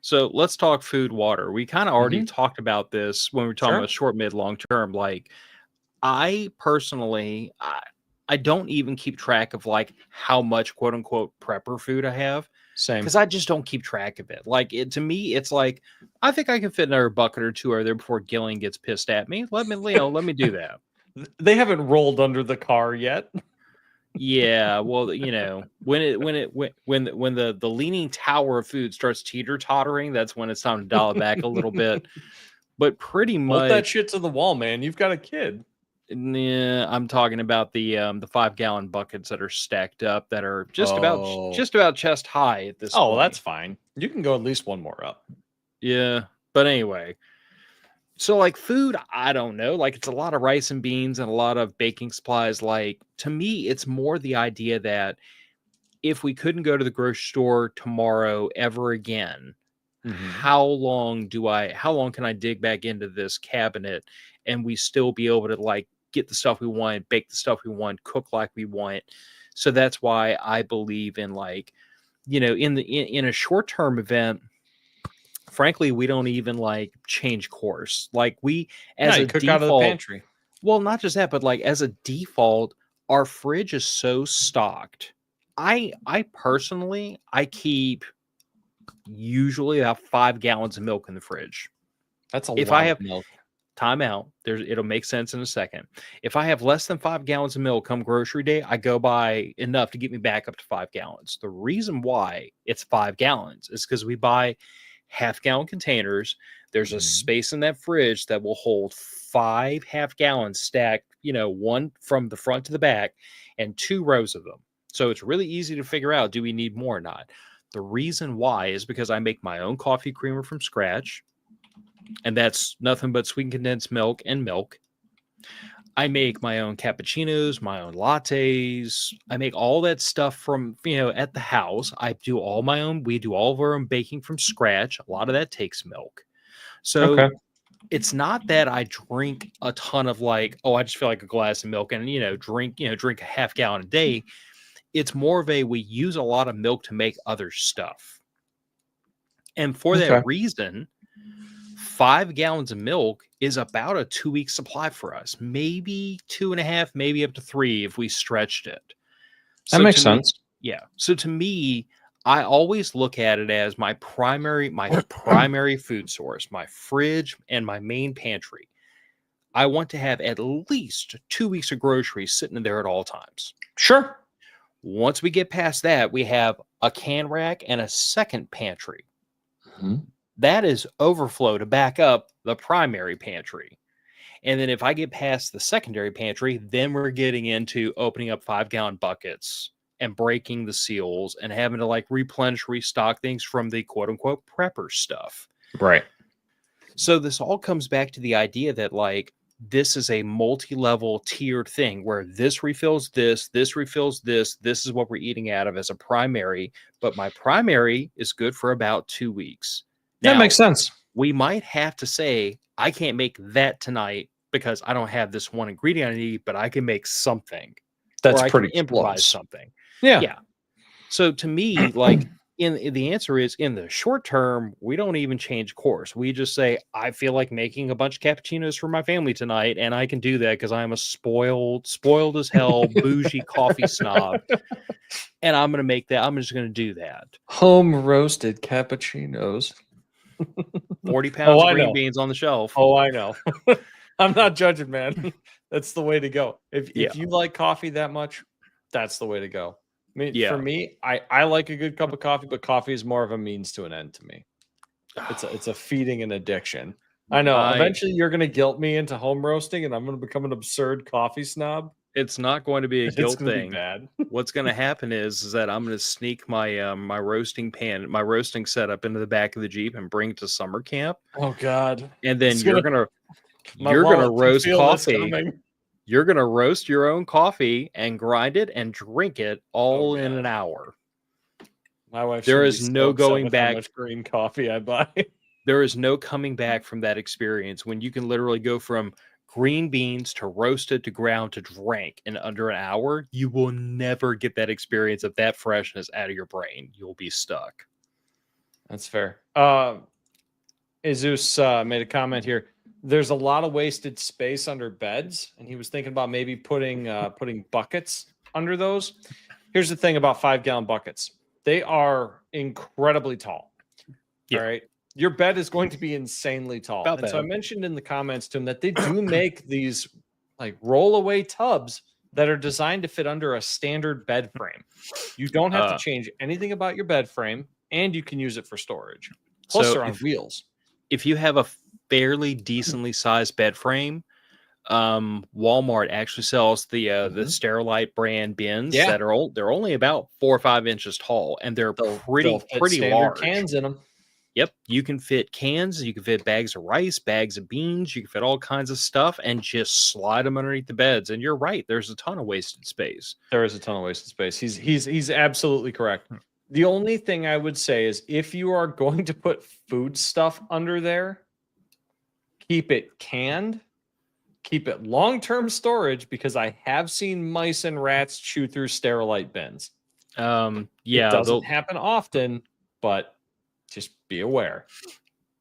So let's talk food, water. We kind of already talked about this when we were talking about short, mid, long term. Like, I personally, I don't even keep track of like how much quote unquote prepper food I have. Same. Because I just don't keep track of it. Like to me, it's like I think I can fit another bucket or two over there before Gillian gets pissed at me. Let me do that. They haven't rolled under the car yet. Yeah, well, when the leaning tower of food starts teeter-tottering, that's when it's time to dial it back a little bit. But pretty much Hold that shit to the wall, man. You've got a kid. Yeah, I'm talking about the 5-gallon buckets that are stacked up that are just about chest high at this point. Oh, that's fine. You can go at least one more up. Yeah, but anyway. So like food, I don't know. Like it's a lot of rice and beans and a lot of baking supplies. Like to me, it's more the idea that if we couldn't go to the grocery store tomorrow ever again, how long can I dig back into this cabinet and we still be able to like get the stuff we want, bake the stuff we want, cook like we want. So that's why I believe in like, in a short-term event, frankly, we don't even like change course. Like we, as a cook default, out of the pantry. Well, not just that, but like as a default, our fridge is so stocked. I personally, I keep usually about 5 gallons of milk in the fridge. That's a if lot I have of milk. Time out. It'll make sense in a second. If I have less than 5 gallons of milk come grocery day, I go buy enough to get me back up to 5 gallons. The reason why it's 5 gallons is because we buy half-gallon containers. There's a space in that fridge that will hold 5 half-gallons stacked, one from the front to the back and 2 rows of them. So it's really easy to figure out, do we need more or not? The reason why is because I make my own coffee creamer from scratch, and that's nothing but sweetened condensed milk and milk. I make my own cappuccinos, my own lattes. I make all that stuff from, at the house. We do all of our own baking from scratch. A lot of that takes milk. So it's not that I drink a ton of like, I just feel like a glass of milk and, drink a half gallon a day. It's more of we use a lot of milk to make other stuff. And for that reason, 5 gallons of milk is about a 2-week supply for us. Maybe 2.5, maybe up to 3 if we stretched it. That makes sense. Yeah. So to me, I always look at it as my primary food source, my fridge and my main pantry. I want to have at least 2 weeks of groceries sitting in there at all times. Sure. Once we get past that, we have a can rack and a second pantry. That is overflow to back up the primary pantry. And then if I get past the secondary pantry, then we're getting into opening up 5-gallon buckets and breaking the seals and having to like replenish, restock things from the quote unquote prepper stuff. Right. So this all comes back to the idea that like this is a multi-level tiered thing where this refills this refills this is what we're eating out of as a primary, but my primary is good for about 2 weeks. That Now, makes sense. we might have to say, I can't make that tonight because I don't have this one ingredient I need, but I can make something. That's or I pretty can improvise close. something. Yeah. So to me, like in the answer is in the short term, we don't even change course. We just say, I feel like making a bunch of cappuccinos for my family tonight, and I can do that because I'm a spoiled as hell, bougie coffee snob. And I'm gonna make that. I'm just gonna do that. Home roasted cappuccinos. 40 pounds of I green know. beans on the shelf. Oh, I know. I'm not judging, man. That's the way to go. If Yeah. you like coffee that much, that's the way to go. I mean, Yeah. for me, I like a good cup of coffee, but coffee is more of a means to an end to me. It's a feeding an addiction. I know. Eventually, you're going to guilt me into home roasting, and I'm going to become an absurd coffee snob. It's not going to be a guilt It's going to thing. be bad. What's going to happen is that I'm going to sneak my my roasting pan, my roasting setup into the back of the Jeep and bring it to summer camp. Oh God! And then It's you're gonna- gonna roast feel this coffee. coming. You're gonna roast your own coffee and grind it and drink it all in God. an hour. My wife. There should is be so no upset going with how back. much green coffee I buy. There is no coming back from that experience when you can literally go from green beans to roasted to ground to drink in under an hour. You will never get that experience of that freshness out of your brain. You'll be stuck. That's fair. Jesus made a comment here. There's a lot of wasted space under beds, and he was thinking about maybe putting buckets under those. Here's the thing about 5-gallon buckets. They are incredibly tall. Yeah. All right. Your bed is going to be insanely tall. About And so I that. mentioned in the comments to him that they do make these like rollaway tubs that are designed to fit under a standard bed frame. You don't have to change anything about your bed frame, and you can use it for storage. Plus, So they're on wheels. If you have a fairly decently sized bed frame, Walmart actually sells the Sterilite brand bins that are they're only about 4 or 5 inches tall, and they're They'll pretty standard large. cans in them. Yep, you can fit cans, you can fit bags of rice, bags of beans, you can fit all kinds of stuff, and just slide them underneath the beds. And you're right, there's a ton of wasted space. There is a ton of wasted space. He's absolutely correct. The only thing I would say is if you are going to put food stuff under there, keep it canned, keep it long-term storage, because I have seen mice and rats chew through Sterilite bins. Yeah, it doesn't happen often, but just be aware.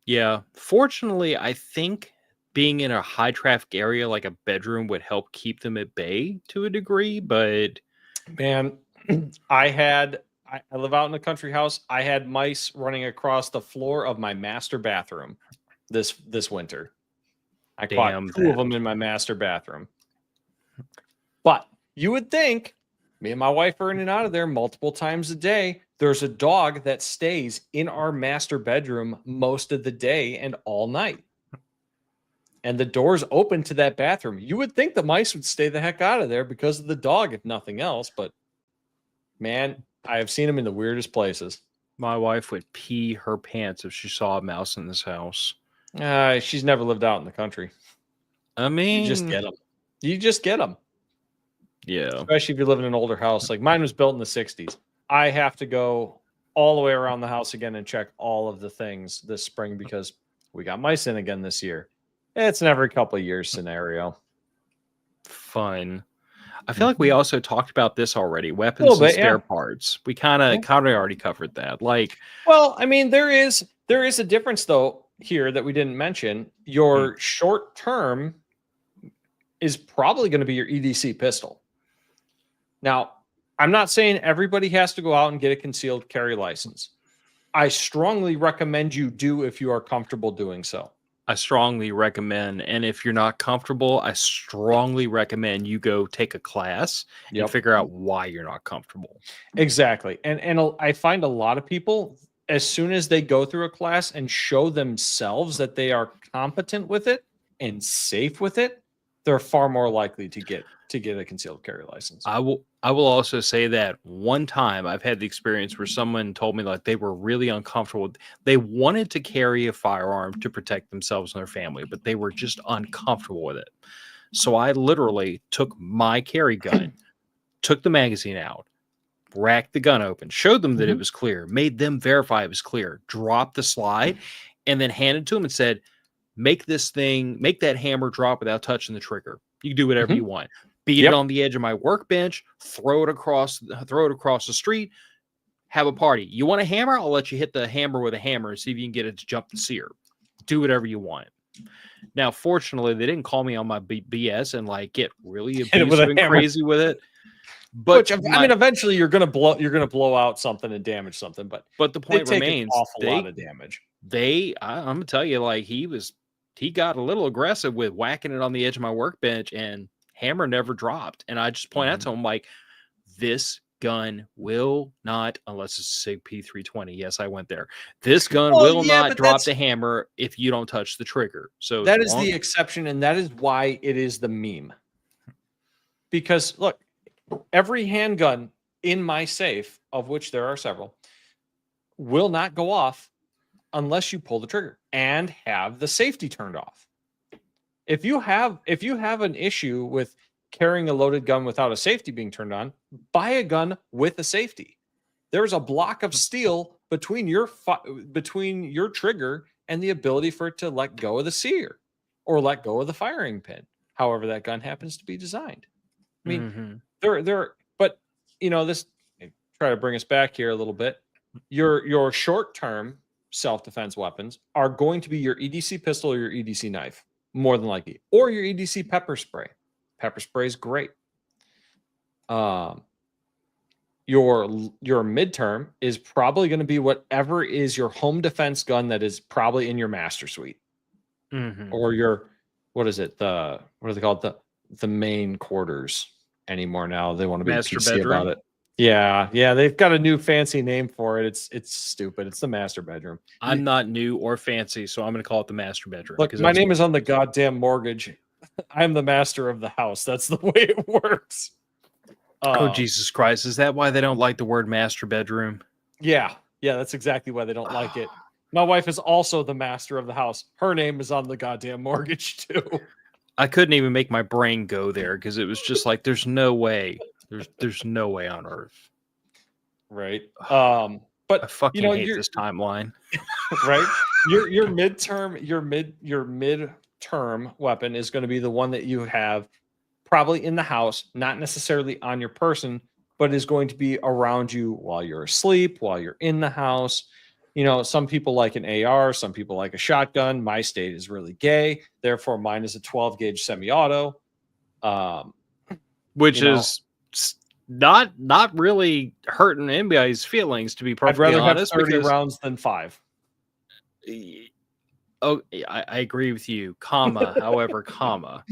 Yeah, fortunately, I think being in a high traffic area like a bedroom would help keep them at bay to a degree. But man, I live out in a country house. I had mice running across the floor of my master bathroom this winter. I caught 2 of them in my master bathroom. But you would think, me and my wife are in and out of there multiple times a day. There's a dog that stays in our master bedroom most of the day and all night. And the door's open to that bathroom. You would think the mice would stay the heck out of there because of the dog, if nothing else. But man, I have seen them in the weirdest places. My wife would pee her pants if she saw a mouse in this house. She's never lived out in the country. I mean, you just get them. You just get them. Yeah. Especially if you live in an older house. Like mine was built in the 60s. I have to go all the way around the house again and check all of the things this spring because we got mice in again this year. It's an every couple of years scenario. Fun. I feel like we also talked about this already. Weapons and spare parts. We kind of already covered that. Like, well, I mean, there is a difference though here that we didn't mention. Your short term is probably going to be your EDC pistol. Now, I'm not saying everybody has to go out and get a concealed carry license. I strongly recommend you do if you are comfortable doing so. I strongly recommend, and if you're not comfortable, I strongly recommend you go take a class and figure out why you're not comfortable. Exactly. And I find a lot of people, as soon as they go through a class and show themselves that they are competent with it and safe with it, they're far more likely to get to get a concealed carry license. I will also say that one time I've had the experience where someone told me like they were really uncomfortable. They wanted to carry a firearm to protect themselves and their family, but they were just uncomfortable with it. So I literally took my carry gun, took the magazine out, racked the gun open, showed them that it was clear, made them verify it was clear, dropped the slide, and then handed to them and said, make that hammer drop without touching the trigger. You can do whatever you want. Beat it on the edge of my workbench, throw it across the street, have a party. You want a hammer? I'll let you hit the hammer with a hammer and see if you can get it to jump the sear. Do whatever you want. Now, fortunately, they didn't call me on my BS and like get really abusive and crazy with it. But which, I mean, eventually you're gonna blow out something and damage something. But the point remains, an awful lot of damage. I'm gonna tell you, like he got a little aggressive with whacking it on the edge of my workbench, and hammer never dropped. And I just point out to him, like, this gun will not, unless it's a SIG P320. Yes, I went there. This gun will not drop the hammer if you don't touch the trigger. So that is the exception, and that is why it is the meme. Because look, every handgun in my safe, of which there are several, will not go off unless you pull the trigger and have the safety turned off. If you have an issue with carrying a loaded gun without a safety being turned on, buy a gun with a safety. There's a block of steel between your trigger and the ability for it to let go of the sear or let go of the firing pin, however that gun happens to be designed. I mean, but this, try to bring us back here a little bit. Your short-term self-defense weapons are going to be your EDC pistol or your EDC knife, more than likely, or your EDC pepper spray. Pepper spray is great. Your midterm is probably going to be whatever is your home defense gun that is probably in your master suite, or your, what is it? What are they called? The main quarters anymore now. They want to be master PC bedroom. about it. Yeah, they've got a new fancy name for it. It's stupid. It's the master bedroom. I'm not new or fancy, so I'm going to call it the master bedroom. Look, my name is on the goddamn mortgage. I'm the master of the house. That's the way it works. Oh, Jesus Christ. Is that why they don't like the word master bedroom? Yeah, that's exactly why they don't like it. My wife is also the master of the house. Her name is on the goddamn mortgage, too. I couldn't even make my brain go there because it was just like, there's no way. There's no way on earth. Right. But I fucking hate this timeline. Right. Your midterm weapon is going to be the one that you have probably in the house, not necessarily on your person, but is going to be around you while you're asleep, while you're in the house. Some people like an AR, some people like a shotgun. My state is really gay, therefore mine is a 12 gauge semi-auto, which is not really hurting anybody's feelings, to be perfectly honest. I'd rather have 30 rounds than 5. Oh, I agree with you. However, 12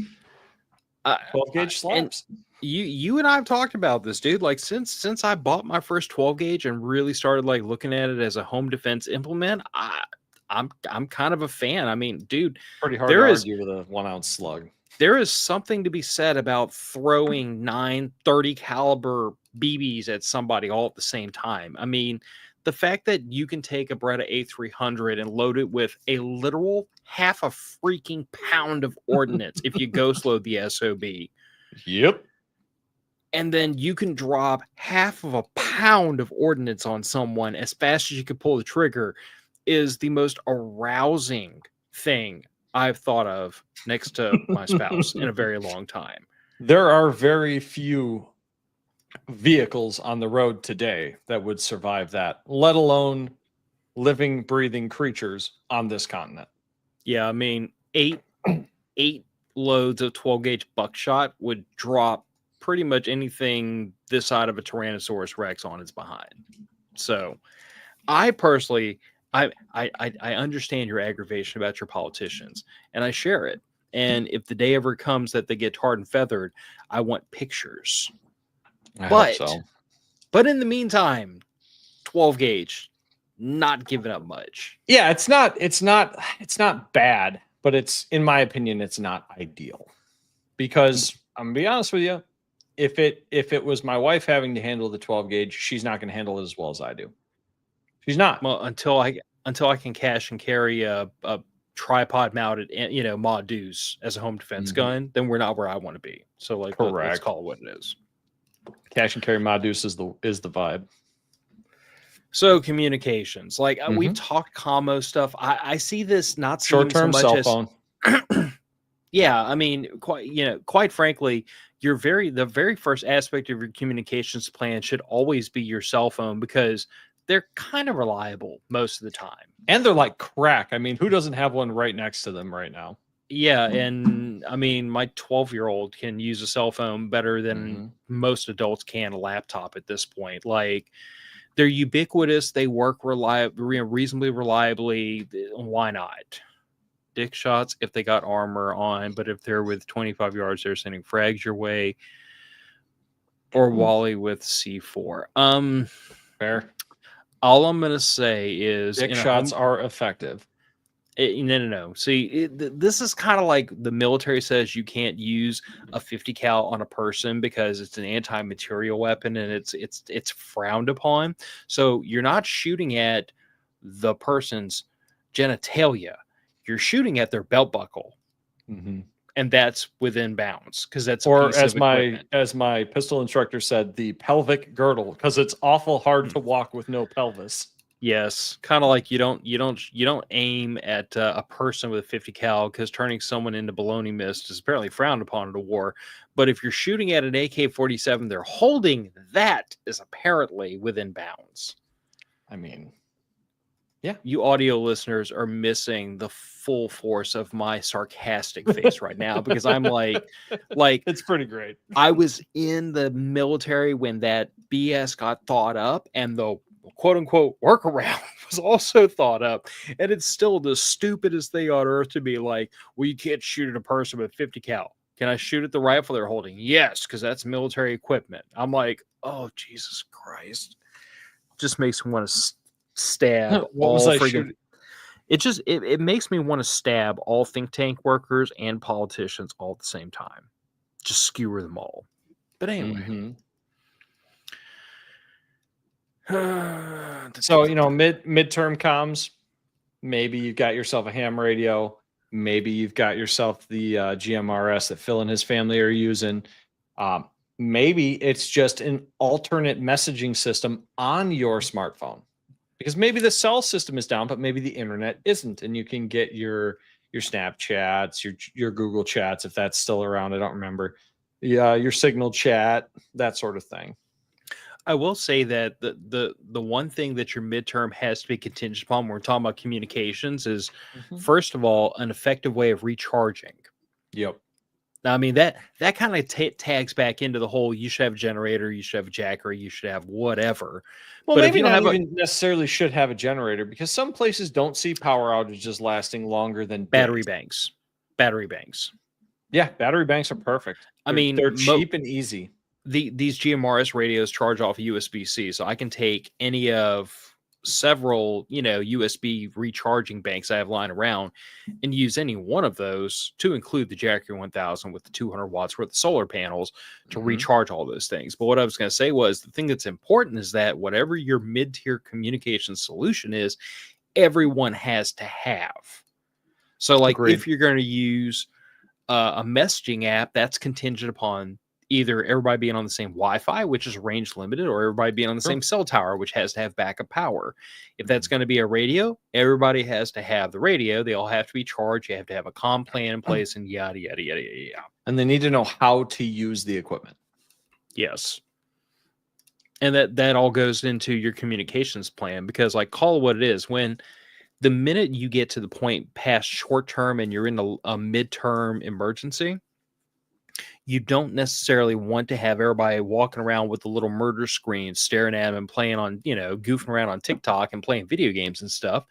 gauge slaps. You and I have talked about this, dude. Like since I bought my first 12 gauge and really started like looking at it as a home defense implement, I'm kind of a fan. I mean, dude, pretty hard to argue with a 1 ounce slug. There is something to be said about throwing 9.30 caliber BBs at somebody all at the same time. I mean, the fact that you can take a Beretta A300 and load it with a literal half a freaking pound of ordnance if you ghost load the SOB. Yep. And then you can drop half of a pound of ordnance on someone as fast as you can pull the trigger is the most arousing thing I've thought of next to my spouse in a very long time. There are very few vehicles on the road today that would survive that, let alone living, breathing creatures on this continent. Yeah, I mean, eight loads of 12 gauge buckshot would drop pretty much anything this side of a Tyrannosaurus Rex on its behind. So I personally, I understand your aggravation about your politicians, and I share it. And if the day ever comes that they get tarred and feathered, I want pictures. I hope so. But in the meantime, 12 gauge, not giving up much. Yeah, it's not bad, but it's, in my opinion, it's not ideal. Because I'm gonna be honest with you, if it was my wife having to handle the 12 gauge, she's not going to handle it as well as I do. She's not. Well, until I can cash and carry a tripod mounted, mod deuce as a home defense gun, then we're not where I want to be. So like, let's Correct. call it what it is. Cash and carry mod deuce is the vibe. So communications, like we've talked commo stuff. I see this not short-term so much cell phone. Yeah, I mean, quite frankly, the very first aspect of your communications plan should always be your cell phone, because they're kind of reliable most of the time. And they're like crack. I mean, who doesn't have one right next to them right now? Yeah, and I mean, my 12-year-old can use a cell phone better than most adults can a laptop at this point. Like, they're ubiquitous. They work reasonably reliably. Why not? Dick shots if they got armor on, but if they're with 25 yards, they're sending frags your way. Or Wally with C4. Fair. All I'm gonna say is dick shots are effective. No. See, this is kind of like the military says you can't use a 50 cal on a person because it's an anti-material weapon and it's frowned upon. So you're not shooting at the person's genitalia. You're shooting at their belt buckle, and that's within bounds because that's as my pistol instructor said, the pelvic girdle, because it's awful hard to walk with no pelvis. Yes, kind of like you don't aim at a person with a 50 cal, because turning someone into baloney mist is apparently frowned upon in a war. But if you're shooting at an AK-47, they're holding, that is apparently within bounds. I mean, yeah, you audio listeners are missing the full force of my sarcastic face right now, because I'm like it's pretty great. I was in the military when that BS got thought up, and the quote unquote workaround was also thought up, and it's still the stupidest thing on earth to be like, well, you can't shoot at a person with 50 cal. Can I shoot at the rifle they're holding? Yes, because that's military equipment. I'm like, oh, Jesus Christ. Just makes me want to stab it makes me want to stab all think tank workers and politicians all at the same time. Just skewer them all. But anyway. So, midterm comms, maybe you've got yourself a ham radio, maybe you've got yourself the GMRS that Phil and his family are using. Maybe it's just an alternate messaging system on your smartphone, because maybe the cell system is down, but maybe the internet isn't, and you can get your Snapchats, your Google chats, if that's still around. I don't remember. Your Signal chat, that sort of thing. I will say that the one thing that your midterm has to be contingent upon when we're talking about communications is, first of all, an effective way of recharging. Yep. Now, I mean, that kind of tags back into the whole, you should have a generator, you should have a jacker, you should have whatever. Well, but maybe if you don't even necessarily should have a generator, because some places don't see power outages lasting longer than battery banks. Battery banks. Yeah, battery banks are perfect. They're cheap and easy. These GMRS radios charge off USB-C, so I can take any of several, USB recharging banks I have lying around and use any one of those, to include the Jacker 1000 with the 200 watts worth of solar panels, to recharge all those things. But what I was going to say was, the thing that's important is that whatever your mid-tier communication solution is, everyone has to have. So like, if you're going to use a messaging app, that's contingent upon either everybody being on the same Wi-Fi, which is range limited, or everybody being on the same cell tower, which has to have backup power. If that's going to be a radio, everybody has to have the radio. They all have to be charged. You have to have a comm plan in place, and yada, yada, yada, yada. And they need to know how to use the equipment. Yes. And that all goes into your communications plan, because, like, call it what it is. When the minute you get to the point past short term and you're in a midterm emergency, you don't necessarily want to have everybody walking around with a little murder screen staring at them and playing on, goofing around on TikTok and playing video games and stuff.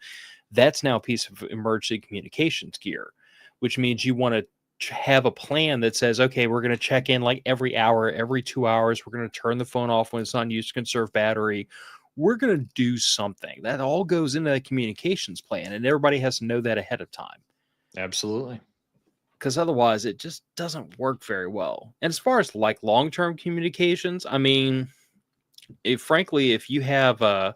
That's now a piece of emergency communications gear, which means you want to have a plan that says, okay, we're going to check in like every hour, every 2 hours. We're going to turn the phone off when it's not used to conserve battery. We're going to do something. That all goes into a communications plan, and everybody has to know that ahead of time. Absolutely. because otherwise it just doesn't work very well. And as far as like long-term communications, I mean, frankly, if you have I'm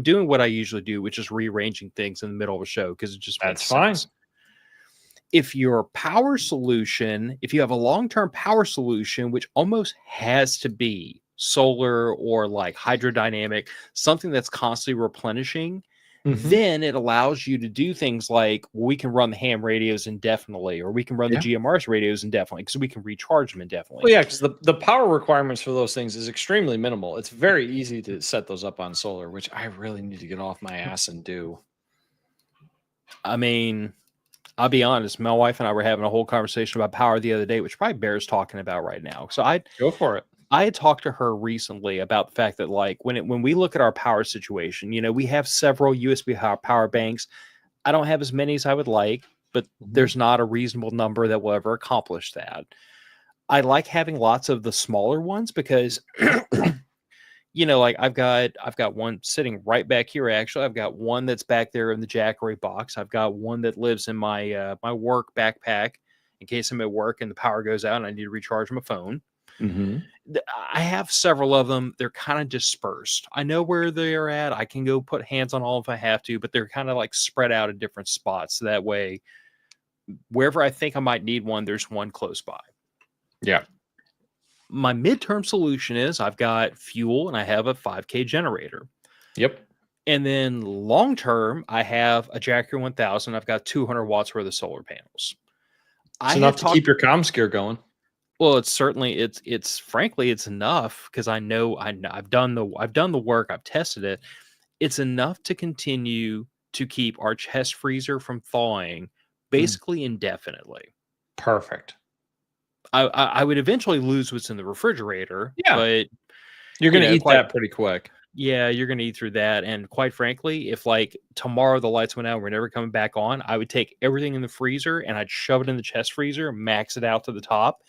doing what I usually do, which is rearranging things in the middle of a show because it just makes That's fine. sense. If your power solution, if you have a long-term power solution, which almost has to be solar or like hydrodynamic, something that's constantly replenishing, then it allows you to do things like we can run the ham radios indefinitely, or we can run the GMRS radios indefinitely because we can recharge them indefinitely. Well, yeah, because the power requirements for those things is extremely minimal. It's very easy to set those up on solar, which I really need to get off my ass and do. I mean, I'll be honest, my wife and I were having a whole conversation about power the other day, which probably bears talking about right now. So Go for it. I had talked to her recently about the fact that like when we look at our power situation, you know, we have several USB power banks. I don't have as many as I would like, but there's not a reasonable number that will ever accomplish that. I like having lots of the smaller ones because you know, like I've got one sitting right back here. Actually, I've got one that's back there in the Jackery box. I've got one that lives in my my work backpack in case I'm at work and the power goes out and I need to recharge my phone. I have several of them. They're kind of dispersed. I know where they're at. I can go put hands on all if I have to, but they're kind of like spread out in different spots. So that way, wherever I think I might need one, there's one close by. Yeah. My midterm solution is I've got fuel and I have a 5K generator. Yep. And then long term, I have a Jackery 1000. I've got 200 watts worth of solar panels. It's enough to keep your comms gear going. Well, it's certainly it's frankly it's enough because I know I've done the work, I've tested it. It's enough to continue to keep our chest freezer from thawing basically indefinitely. Perfect. I would eventually lose what's in the refrigerator, but you're going to eat that pretty quick. Yeah, you're going to eat through that. And quite frankly, if like tomorrow the lights went out, we're never coming back on, I would take everything in the freezer and I'd shove it in the chest freezer, max it out to the top.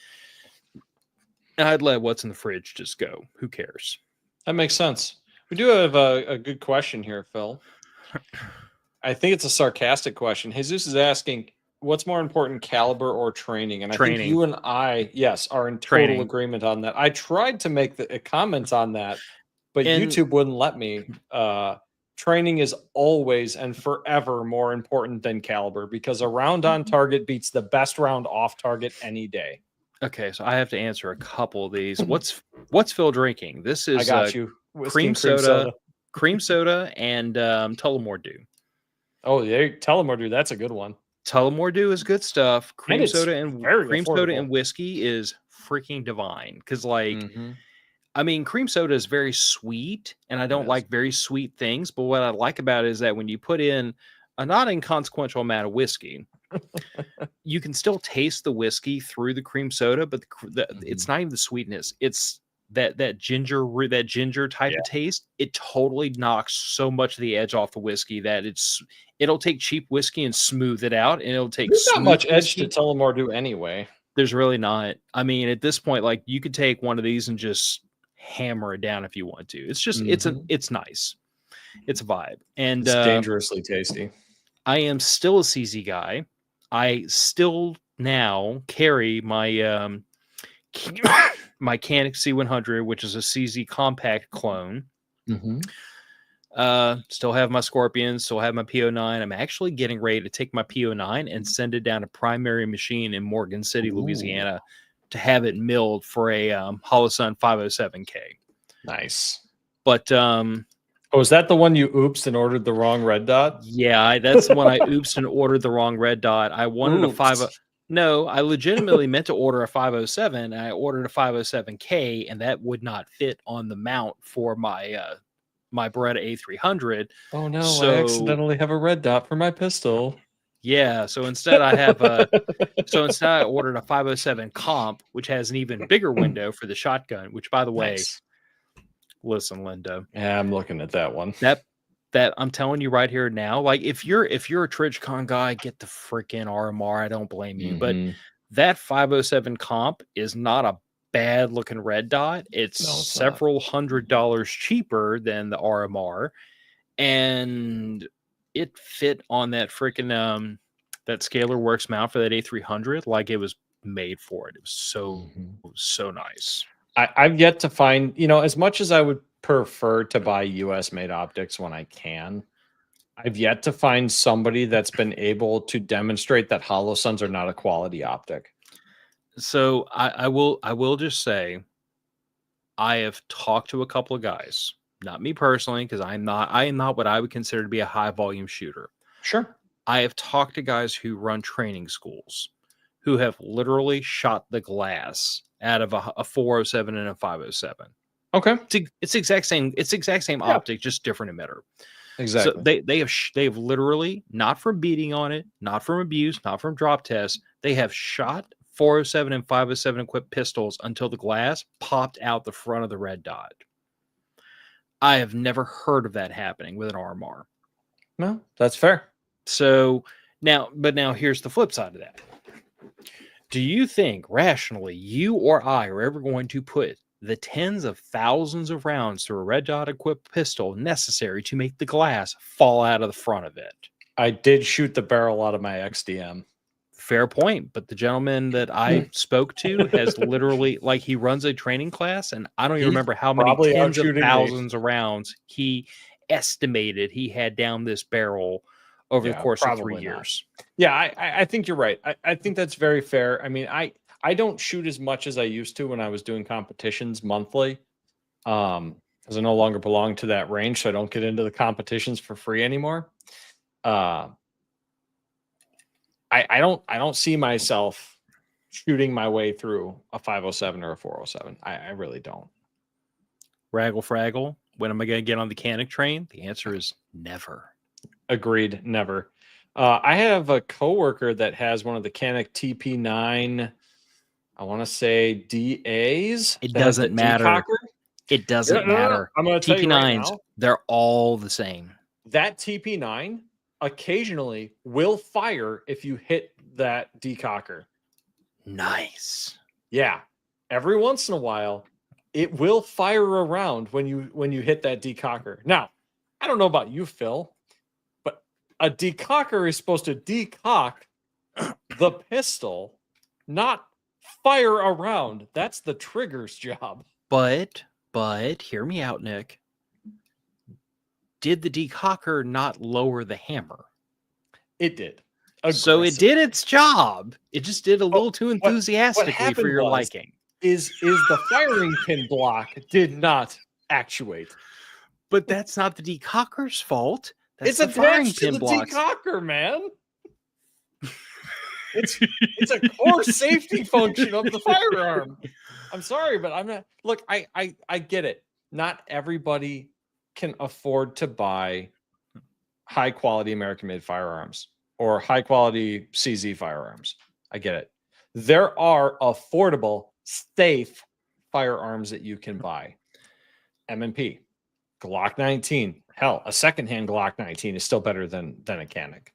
And I'd let what's in the fridge just go. Who cares? That makes sense. We do have a good question here, Phil. I think it's a sarcastic question. Jesus is asking, what's more important, caliber or training? And I think you and I, are in total agreement on that. I tried to make a comment on that, but YouTube wouldn't let me. Training is always and forever more important than caliber because a round on target beats the best round off target any day. Okay, so I have to answer a couple of these. What's Phil drinking? This is I got you. Cream soda, and Tullamore Dew. Oh, yeah, Tullamore Dew. That's a good one. Tullamore Dew is good stuff. Cream soda affordable. and whiskey is freaking divine. Because like, I mean, cream soda is very sweet, and I don't like very sweet things. But what I like about it is that when you put in a not inconsequential amount of whiskey, you can still taste the whiskey through the cream soda, but it's not even the sweetness. It's that ginger type of taste. It totally knocks so much of the edge off the whiskey that it'll take cheap whiskey and smooth it out, and it'll take There's not much edge to Tullamore Dew anyway. There's really not. I mean, at this point, like you could take one of these and just hammer it down if you want to. It's just it's nice. It's a vibe, and it's dangerously tasty. I am still a CZ guy. I still now carry my my Canic C100, which is a CZ compact clone. Still have my Scorpion, still have my PO9. I'm actually getting ready to take my PO9 and send it down to Primary Machine in Morgan City, Louisiana, to have it milled for a Holosun 507K. Nice. But is that the one you oopsed and ordered the wrong red dot? Yeah, that's the one I oopsed and ordered the wrong red dot. I wanted a 50. No, I legitimately meant to order a 507. And I ordered a 507K, and that would not fit on the mount for my my Beretta A300. Oh no! I accidentally have a red dot for my pistol. Yeah, so instead I have I ordered a 507 comp, which has an even bigger window for the shotgun. Which, by the way. Listen, Lindo. Yeah, I'm looking at that one. That I'm telling you right here now, like if you're a TridgeCon guy, get the freaking RMR. I don't blame you. But that 507 comp is not a bad looking red dot. It's several $100s cheaper than the RMR. And it fit on that freaking that Scalar Works mount for that A300 like it was made for it. It was so nice. I've yet to find, as much as I would prefer to buy US made optics when I can, I've yet to find somebody that's been able to demonstrate that Holosuns are not a quality optic. So I will just say, I have talked to a couple of guys, not me personally, because I am not what I would consider to be a high volume shooter. Sure. I have talked to guys who run training schools who have literally shot the glass out of a 407 and a 507. Okay. It's exact same optic, just different emitter. Exactly. So they have literally, not from beating on it, not from abuse, not from drop tests, they have shot 407 and 507 equipped pistols until the glass popped out the front of the red dot. I have never heard of that happening with an RMR. No, that's fair. So now here's the flip side of that. Do you think rationally you or I are ever going to put the tens of thousands of rounds through a red dot equipped pistol necessary to make the glass fall out of the front of it? I did shoot the barrel out of my XDM. Fair point. But the gentleman that I spoke to has literally, like, he runs a training class, and I don't even remember how many tens of thousands of rounds he estimated he had down this barrel over the course of 3 years. Yeah, I think you're right. I think that's very fair. I mean, I don't shoot as much as I used to when I was doing competitions monthly, because I no longer belong to that range, so I don't get into the competitions for free anymore. I don't see myself shooting my way through a 507 or a 407. I really don't. Raggle Fraggle, when am I going to get on the Canic train? The answer is never. Agreed, never. I have a coworker that has one of the Canic TP9. I want to say DAs. It doesn't matter. It doesn't matter. I'm going to tell you right now, they're all the same. That TP9 occasionally will fire if you hit that decocker. Nice. Yeah. Every once in a while, it will fire around when you hit that decocker. Now, I don't know about you, Phil, but a decocker is supposed to decock the pistol, not fire around. That's the trigger's job. But hear me out, Nick. Did the decocker not lower the hammer? It did. So it did its job. It just did a little too enthusiastically for your liking. Is the firing pin block did not actuate. But that's not the decocker's fault. That's It's attached to the decocker, man. It's a core safety function of the firearm. I'm sorry, but I'm not. Look, I get it. Not everybody can afford to buy high quality American made firearms or high quality CZ firearms. I get it. There are affordable, safe firearms that you can buy. M&P, Glock 19. Hell, a secondhand Glock 19 is still better than a Canic.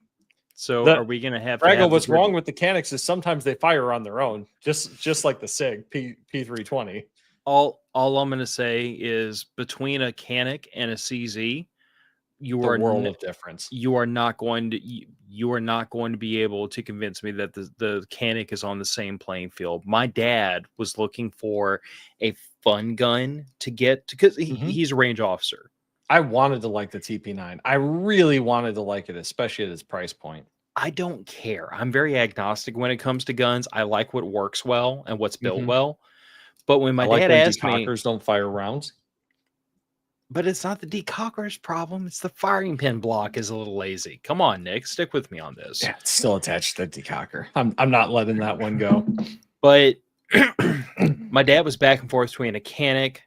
So are we going to have what's wrong with the Canics is sometimes they fire on their own, just like the SIG P320. All I'm going to say is between a Canic and a CZ, you are not going to be able to convince me that the Canic is on the same playing field. My dad was looking for a fun gun to get because he's a range officer. I wanted to like the TP9. I really wanted to like it, especially at its price point. I don't care. I'm very agnostic when it comes to guns. I like what works well and what's built well. But when my dad asked me, decockers don't fire rounds. But it's not the decocker's problem. It's the firing pin block is a little lazy. Come on, Nick, stick with me on this. Yeah, it's still attached to the decocker. I'm not letting that one go. But my dad was back and forth between a Canic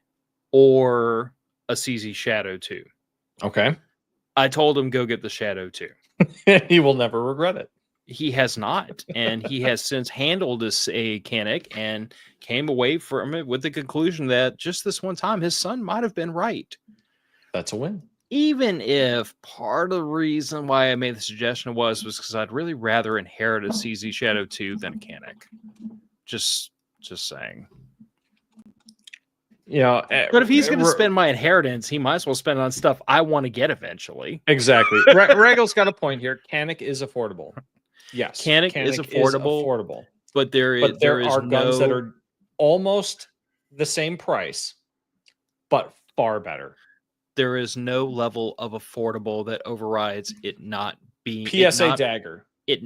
or a CZ Shadow 2. Okay. I told him go get the Shadow 2. He will never regret it. He has not, and he has since handled a Canic and came away from it with the conclusion that just this one time his son might have been right. That's a win. Even if part of the reason why I made the suggestion was because I'd really rather inherit a CZ Shadow 2 than a Canic. Just saying. You know, but if he's going to spend my inheritance, he might as well spend it on stuff I want to get eventually. Exactly. Regal's got a point here. Canic is affordable. Yes, Canic is affordable, but but there there is are guns that no are almost the same price, but far better. level of affordable that overrides it not being PSA dagger. it.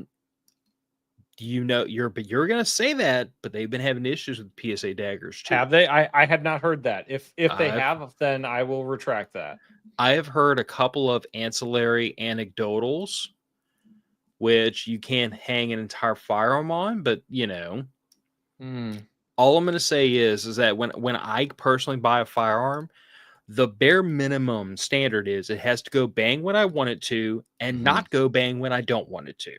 You're gonna say that, but they've been having issues with PSA daggers too. Have they? I had not heard that. If they I've- have, then I will retract that. I have heard a couple of ancillary anecdotals, which you can't hang an entire firearm on, but all I'm going to say is that when I personally buy a firearm, the bare minimum standard is it has to go bang when I want it to and not go bang when I don't want it to.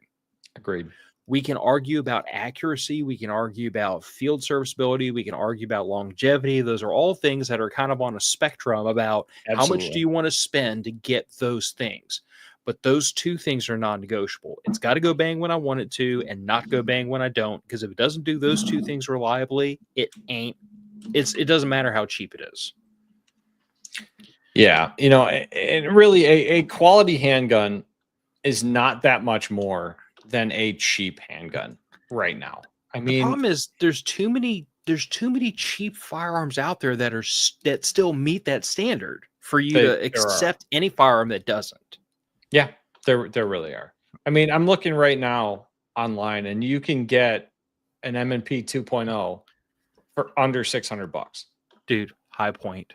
Agreed. We can argue about accuracy. We can argue about field serviceability. We can argue about longevity. Those are all things that are kind of on a spectrum about how much do you want to spend to get those things. But those two things are non-negotiable. It's got to go bang when I want it to and not go bang when I don't. Because if it doesn't do those two things reliably, it doesn't matter how cheap it is. Yeah. And really a quality handgun is not that much more than a cheap handgun right now. I mean, the problem is there's too many cheap firearms out there that still meet that standard for you to accept any firearm that doesn't. Yeah, there really are. I mean, I'm looking right now online, and you can get an M&P 2.0 for under $600, dude. High Point.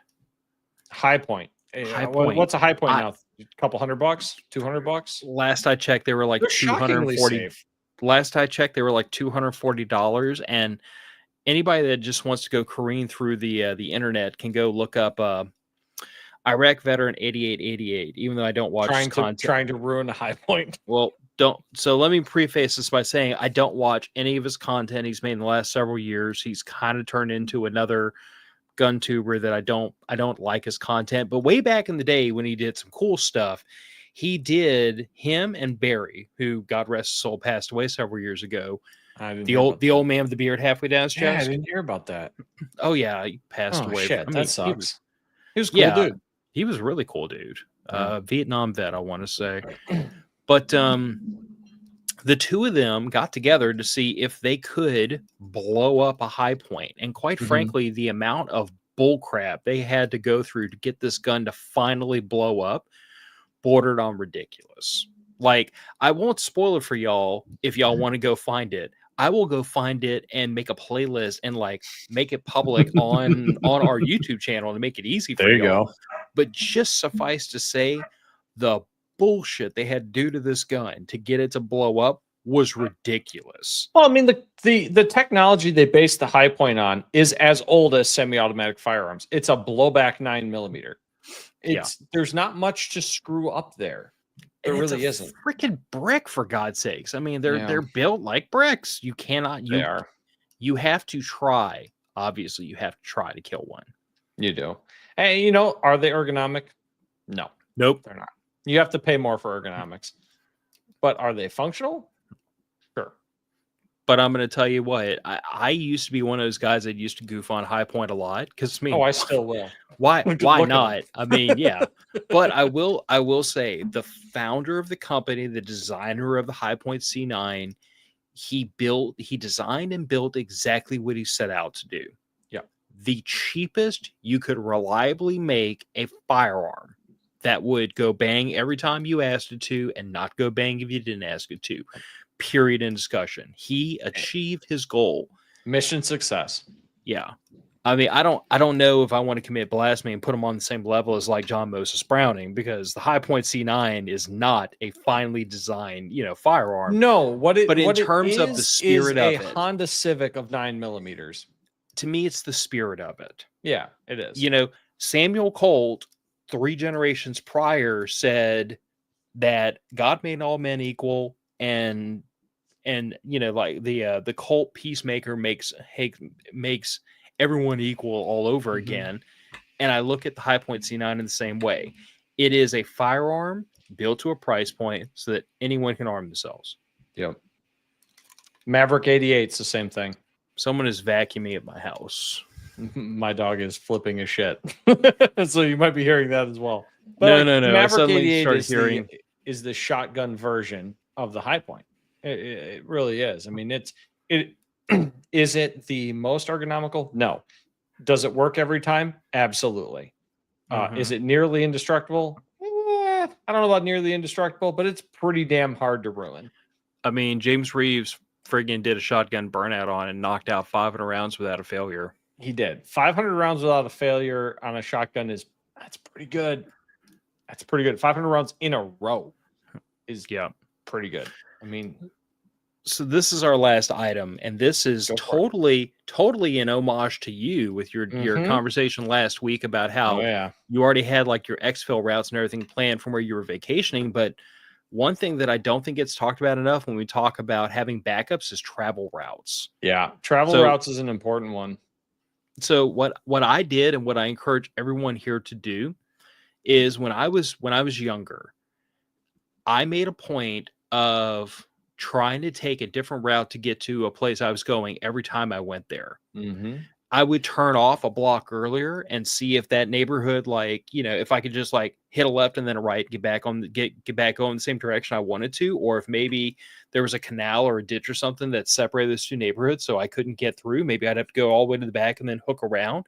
What's a high point now? A couple $100, $200. Last I checked, they were like $240. Last I checked, they were like $240, and anybody that just wants to go careen through the internet can go look up Iraq veteran 8888. Even though I don't watch his content, trying to ruin a High Point. Well, don't. So let me preface this by saying I don't watch any of his content he's made in the last several years. He's kind of turned into another gun tuber that I don't like his content. But way back in the day when he did some cool stuff, him and Barry, who God rest his soul, passed away several years ago. The old man with the beard halfway down his chest. I didn't hear about that. Oh yeah, he passed away. Shit, that sucks. He was a cool dude. He was a really cool dude. Vietnam vet, I want to say. But the two of them got together to see if they could blow up a High Point. And quite frankly, the amount of bullcrap they had to go through to get this gun to finally blow up bordered on ridiculous. Like, I won't spoil it for y'all if y'all want to go find it. I will go find it and make a playlist and like make it public on our YouTube channel to make it easy for y'all. There you go. But just suffice to say, the bullshit they had to do to this gun to get it to blow up was ridiculous. Well, I mean, the technology they based the High Point on is as old as semi-automatic firearms. It's a blowback 9mm. There's not much to screw up there. There really isn't. Freaking brick, for God's sakes. I mean, they're built like bricks. You cannot. You have to try. Obviously, you have to try to kill one. You do. Hey, are they ergonomic? No. Nope. They're not. You have to pay more for ergonomics. But are they functional? Sure. But I'm going to tell you what. I used to be one of those guys that used to goof on High Point a lot because I still will. Why not? I mean, yeah. But I will say the founder of the company, the designer of the High Point C9, he designed and built exactly what he set out to do. Yeah. The cheapest you could reliably make a firearm that would go bang every time you asked it to and not go bang if you didn't ask it to. Period in discussion. He achieved his goal. Mission success. Yeah. I mean, I don't know if I want to commit blasphemy and put him on the same level as like John Moses Browning, because the High Point C9 is not a finely designed, firearm. No, but in terms of the spirit of it, Honda Civic of 9mm. To me, it's the spirit of it. Yeah, it is. Samuel Colt, 3 generations prior, said that God made all men equal, and like the Colt Peacemaker makes everyone equal all over again. And I look at the High Point C9 in the same way. It is a firearm built to a price point so that anyone can arm themselves. Yep. Maverick 88's the same thing. Someone is vacuuming at my house. My dog is flipping his shit. So you might be hearing that as well. But no. Maverick 88 is the shotgun version of the High Point. It really is. I mean, it is it the most ergonomical? No. Does it work every time? Absolutely. Is it nearly indestructible? I don't know about nearly indestructible, but it's pretty damn hard to ruin. I mean, James Reeves friggin' did a shotgun burnout on and knocked out 500 rounds without a failure. He did. 500 rounds without a failure on a shotgun that's pretty good. That's pretty good. 500 rounds in a row is pretty good. I mean, so this is our last item, and this is totally in homage to you with your conversation last week about how you already had like your exfil routes and everything planned from where you were vacationing. But one thing that I don't think gets talked about enough when we talk about having backups is travel routes. Yeah, travel routes is an important one. So what I did and what I encourage everyone here to do is when I was younger, I made a point of trying to take a different route to get to a place I was going every time I went there. I would turn off a block earlier and see if that neighborhood, like, you know, if I could just like hit a left and then a right, get back going the same direction I wanted to, or if maybe there was a canal or a ditch or something that separated those two neighborhoods so I couldn't get through. Maybe I'd have to go all the way to the back and then hook around.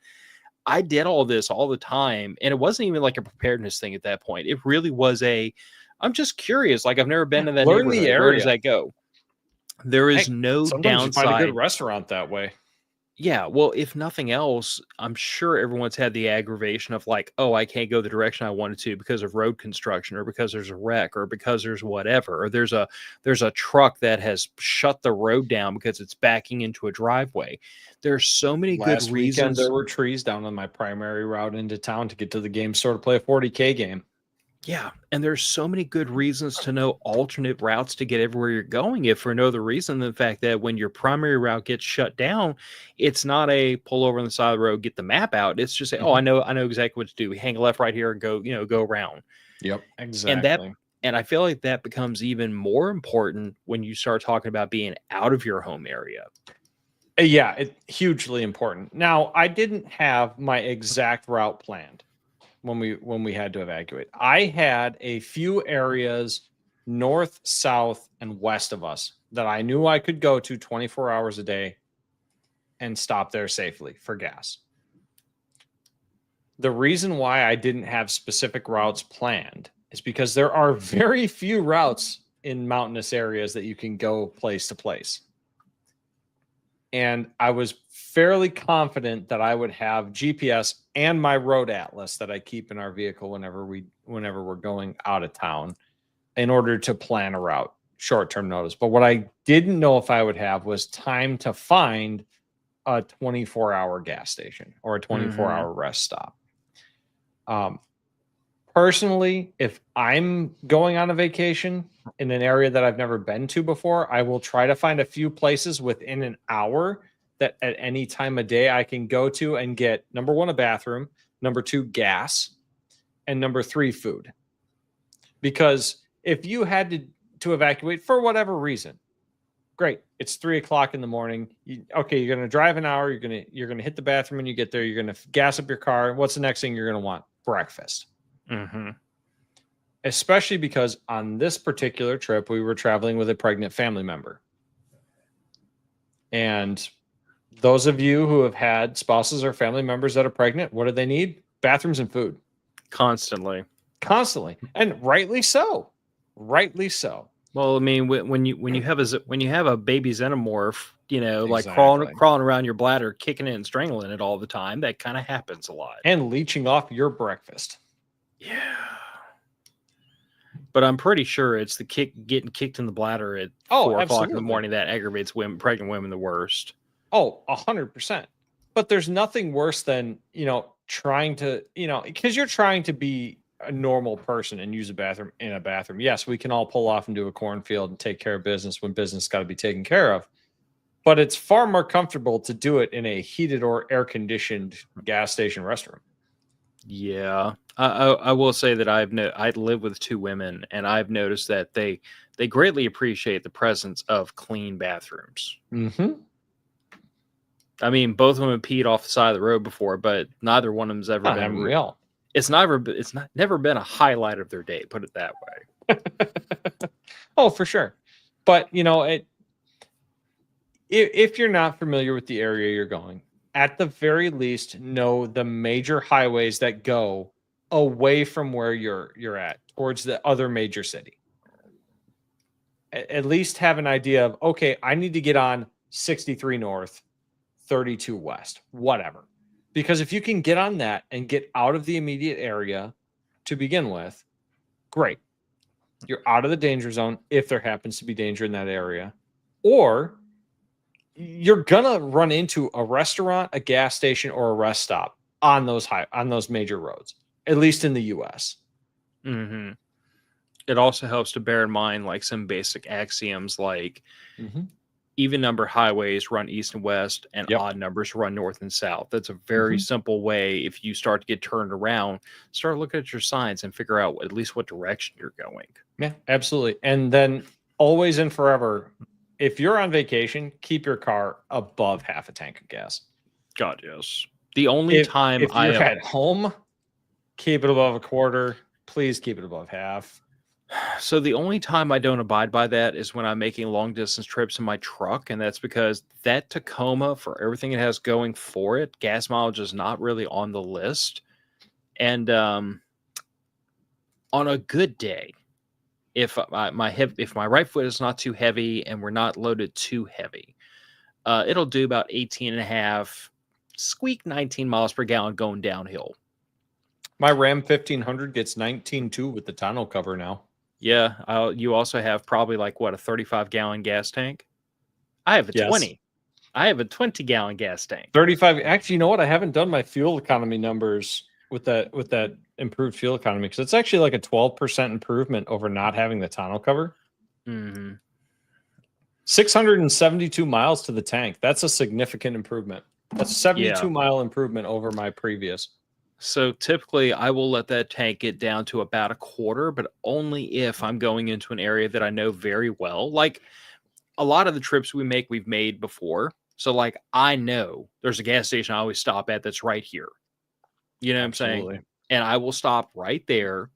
I did all this all the time, and it wasn't even like a preparedness thing at that point. It really was I'm just curious. Like, I've never been to that neighborhood. The area. Where does that go? There is no sometimes downside. You find a good restaurant that way. Yeah, well, if nothing else, I'm sure everyone's had the aggravation of like, oh, I can't go the direction I wanted to because of road construction, or because there's a wreck, or because there's whatever, or there's a truck that has shut the road down because it's backing into a driveway. There's so many good reasons. There were trees down on my primary route into town to get to the game store to play a 40K game. Yeah, and there's so many good reasons to know alternate routes to get everywhere you're going, if for no other reason than the fact that when your primary route gets shut down, it's not a pull over on the side of the road, get the map out. It's just oh, I know exactly what to do. We hang a left right here and go around. Yep, exactly. And I feel like that becomes even more important when you start talking about being out of your home area. Yeah, it's hugely important. Now, I didn't have my exact route planned when we had to evacuate. I had a few areas north, south, and west of us that I knew I could go to 24 hours a day and stop there safely for gas. The reason why I didn't have specific routes planned is because there are very few routes in mountainous areas that you can go place to place. And I was fairly confident that I would have GPS and my road atlas that I keep in our vehicle whenever we're going out of town in order to plan a route, short-term notice. But what I didn't know if I would have was time to find a 24-hour gas station or a 24-hour rest stop. Personally, if I'm going on a vacation in an area that I've never been to before, I will try to find a few places within an hour that at any time of day I can go to and get, number one, a bathroom, number two, gas, and number three, food. Because if you had to evacuate for whatever reason, great, it's 3:00 in the morning. You're going to drive an hour. You're going to hit the bathroom when you get there. You're going to gas up your car. What's the next thing you're going to want? Breakfast. Especially because on this particular trip, we were traveling with a pregnant family member. And those of you who have had spouses or family members that are pregnant, what do they need? Bathrooms and food. Constantly. And rightly so. Well, I mean, when you have a baby xenomorph, like Exactly. crawling around your bladder, kicking it and strangling it all the time, that kind of happens a lot. And leeching off your breakfast. Yeah. But I'm pretty sure it's the getting kicked in the bladder at 4 o'clock in the morning that aggravates pregnant women the worst. 100%. But there's nothing worse than, trying to, because you're trying to be a normal person and use a bathroom in a bathroom. Yes, we can all pull off and do a cornfield and take care of business when business got to be taken care of. But it's far more comfortable to do it in a heated or air-conditioned gas station restroom. Yeah, I will say that I live with two women, and I've noticed that they greatly appreciate the presence of clean bathrooms. I mean, both of them have peed off the side of the road before, but neither one of them's ever been real. It's never been a highlight of their day. Put it that way. Oh, for sure. But if you're not familiar with the area you're going, at the very least, know the major highways that go away from where you're at towards the other major city. At least have an idea of, okay, I need to get on 63 North, 32 West, whatever. Because if you can get on that and get out of the immediate area to begin with, great. You're out of the danger zone if there happens to be danger in that area. Or you're gonna run into a restaurant, a gas station, or a rest stop on those major roads, at least in the US. Mm-hmm. It also helps to bear in mind like some basic axioms like even number highways run east and west, and odd numbers run north and south. That's a very simple way. If you start to get turned around, start looking at your signs and figure out at least what direction you're going. Yeah, absolutely. And then always and forever, if you're on vacation, keep your car above half a tank of gas. God, yes. The only time if you're at home, keep it above a quarter. Please keep it above half. So the only time I don't abide by that is when I'm making long distance trips in my truck. And that's because that Tacoma, for everything it has going for it, gas mileage is not really on the list. And on a good day, if my right foot is not too heavy and we're not loaded too heavy, it'll do about 18 and a half, squeak 19 miles per gallon going downhill. My Ram 1500 gets 19.2 with the tonneau cover now. Yeah, you also have probably like what, a 35-gallon gas tank? I have a 20. I have a 20-gallon gas tank. 35. Actually, you know what? I haven't done my fuel economy numbers with that improved fuel economy because it's actually like a 12% improvement over not having the tonneau cover. 672 miles to the tank. That's a significant improvement. That's a 72-mile improvement over my previous. So typically I will let that tank get down to about a quarter, but only if I'm going into an area that I know very well. Like a lot of the trips we've made before. So like I know there's a gas station I always stop at that's right here. You know what I'm saying? And I will stop right there.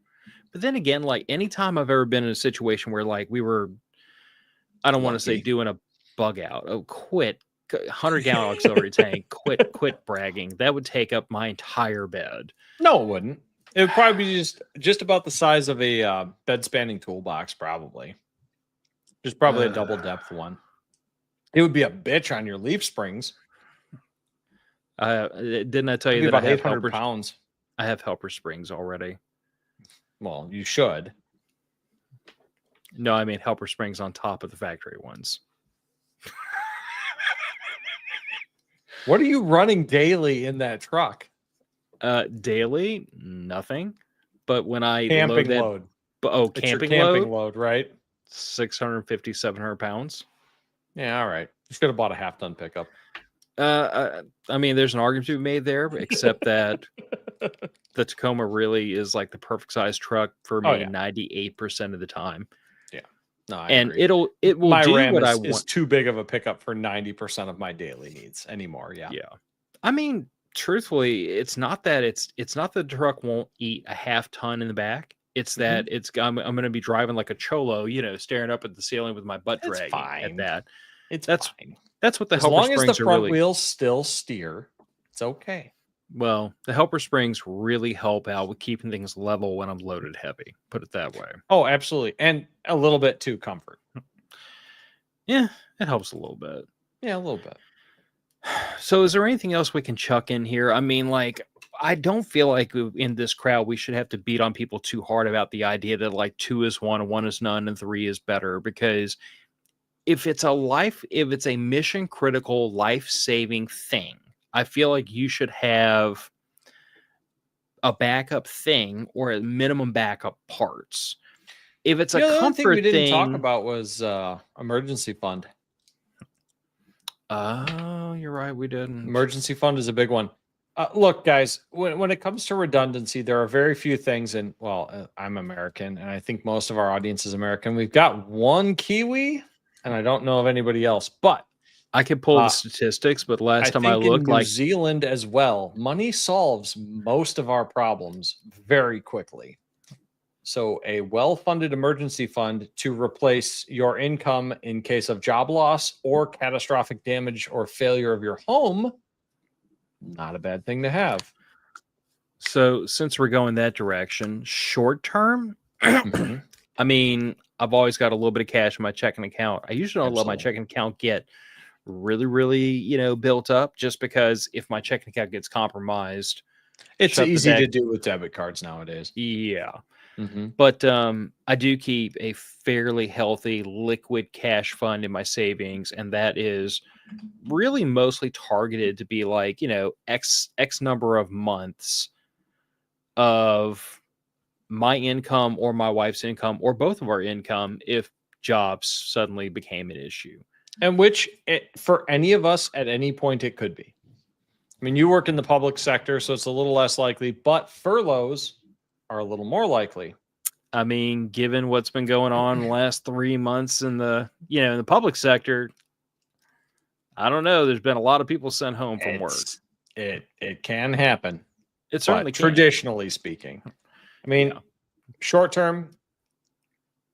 But then again, like anytime I've ever been in a situation where like we were, I don't want to say doing a bug out. Oh, quit. 100-gallon auxiliary tank. Quit bragging. That would take up my entire bed. No, it wouldn't. It would probably be just about the size of a bed spanning toolbox, probably. Just probably a double depth one. It would be a bitch on your leaf springs. Didn't I tell you that about I have 800 pounds? I have helper springs already. Well, you should. No, I mean helper springs on top of the factory ones. What are you running daily in that truck? Daily, nothing. But when I camping load. Camping load, right? 650, 700 pounds. Yeah, all right. You should have bought a half-ton pickup. I mean, there's an argument to be made there, except that the Tacoma really is like the perfect size truck for me 98% of the time. Yeah. No, I and agree. it will my do Ram what is, I want. Is too big of a pickup for 90% of my daily needs anymore. Yeah. Yeah. I mean, truthfully, it's not that the truck won't eat a half ton in the back. It's that I'm going to be driving like a cholo, staring up at the ceiling with my butt dragging at that. That's fine. That's what the helper springs are really. As long as the front wheels still steer, it's okay. Well, the helper springs really help out with keeping things level when I'm loaded heavy. Put it that way. Oh, absolutely. And a little bit too comfort. Yeah, it helps a little bit. Yeah, a little bit. So is there anything else we can chuck in here? I mean, like, I don't feel like in this crowd we should have to beat on people too hard about the idea that like 2 is 1, 1 is none, and 3 is better. Because if it's a mission critical, life-saving thing, I feel like you should have a backup thing or at minimum backup parts. If it's a comfort thing, we didn't talk about was emergency fund. Oh, you're right. We didn't. Emergency fund is a big one. Look, guys, when it comes to redundancy, there are very few things. And I'm American, and I think most of our audience is American. We've got one Kiwi, and I don't know of anybody else. But I could pull the statistics. But last time I looked, in New Zealand as well, money solves most of our problems very quickly. So a well-funded emergency fund to replace your income in case of job loss or catastrophic damage or failure of your home, not a bad thing to have. So since we're going that direction, short term, Mhm. I mean, I've always got a little bit of cash in my checking account. I usually don't let my Absolutely. checking account get really, built up, just because if my checking account gets compromised, It's shut the easy deck. to do with debit cards nowadays. Yeah. Mhm. But I do keep a fairly healthy liquid cash fund in my savings, and that is really mostly targeted to be like, X number of months of my income or my wife's income or both of our income if jobs suddenly became an issue. And which for any of us at any point it could be. I mean, you work in the public sector, so it's a little less likely, but furloughs are a little more likely. I mean, given what's been going on in the last 3 months in the public sector, I don't know. There's been a lot of people sent home from work. It can happen. It certainly But can. traditionally speaking, I mean, Yeah. short term,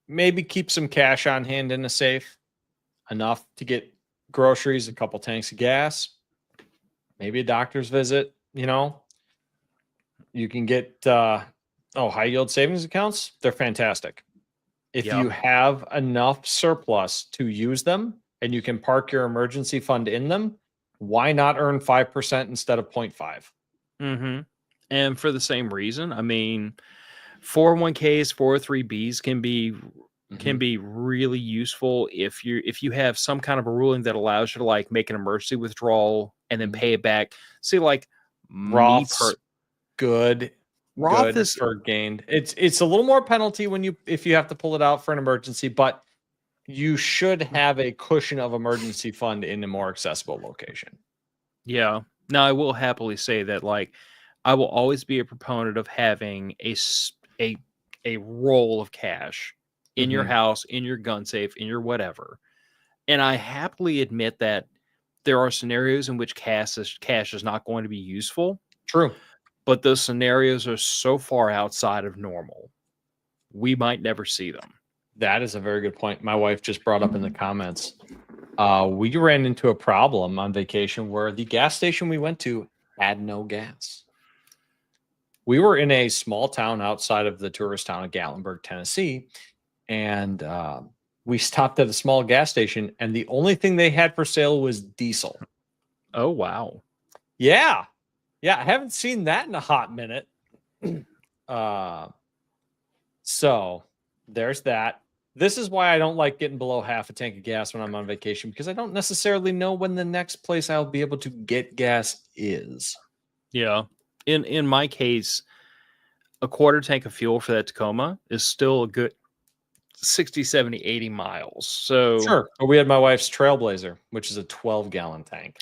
maybe keep some cash on hand in a safe, enough to get groceries, a couple tanks of gas, maybe a doctor's visit. You can get high yield savings accounts. They're fantastic. If Yeah. you have enough surplus to use them and you can park your emergency fund in them, why not earn 5% instead of 0.5? Mm-hmm. And for the same reason, I mean, 401ks, 403bs can be really useful if you have some kind of a ruling that allows you to like make an emergency withdrawal and then pay it back. See, like Roth's good Roth is for gained. It's a little more penalty if you have to pull it out for an emergency, but you should have a cushion of emergency fund in a more accessible location. Yeah. Now, I will happily say that, like, I will always be a proponent of having a roll of cash in your house, in your gun safe, in your whatever. And I happily admit that there are scenarios in which cash is not going to be useful. True. But those scenarios are so far outside of normal, we might never see them. That is a very good point. My wife just brought up in the comments. We ran into a problem on vacation where the gas station we went to had no gas. We were in a small town outside of the tourist town of Gatlinburg, Tennessee, and we stopped at a small gas station, and the only thing they had for sale was diesel. Oh, wow. Yeah. Yeah, I haven't seen that in a hot minute. So there's that. This is why I don't like getting below half a tank of gas when I'm on vacation, because I don't necessarily know when the next place I'll be able to get gas is. Yeah. In my case, a quarter tank of fuel for that Tacoma is still a good 60, 70, 80 miles. So Sure. We had my wife's Trailblazer, which is a 12-gallon tank.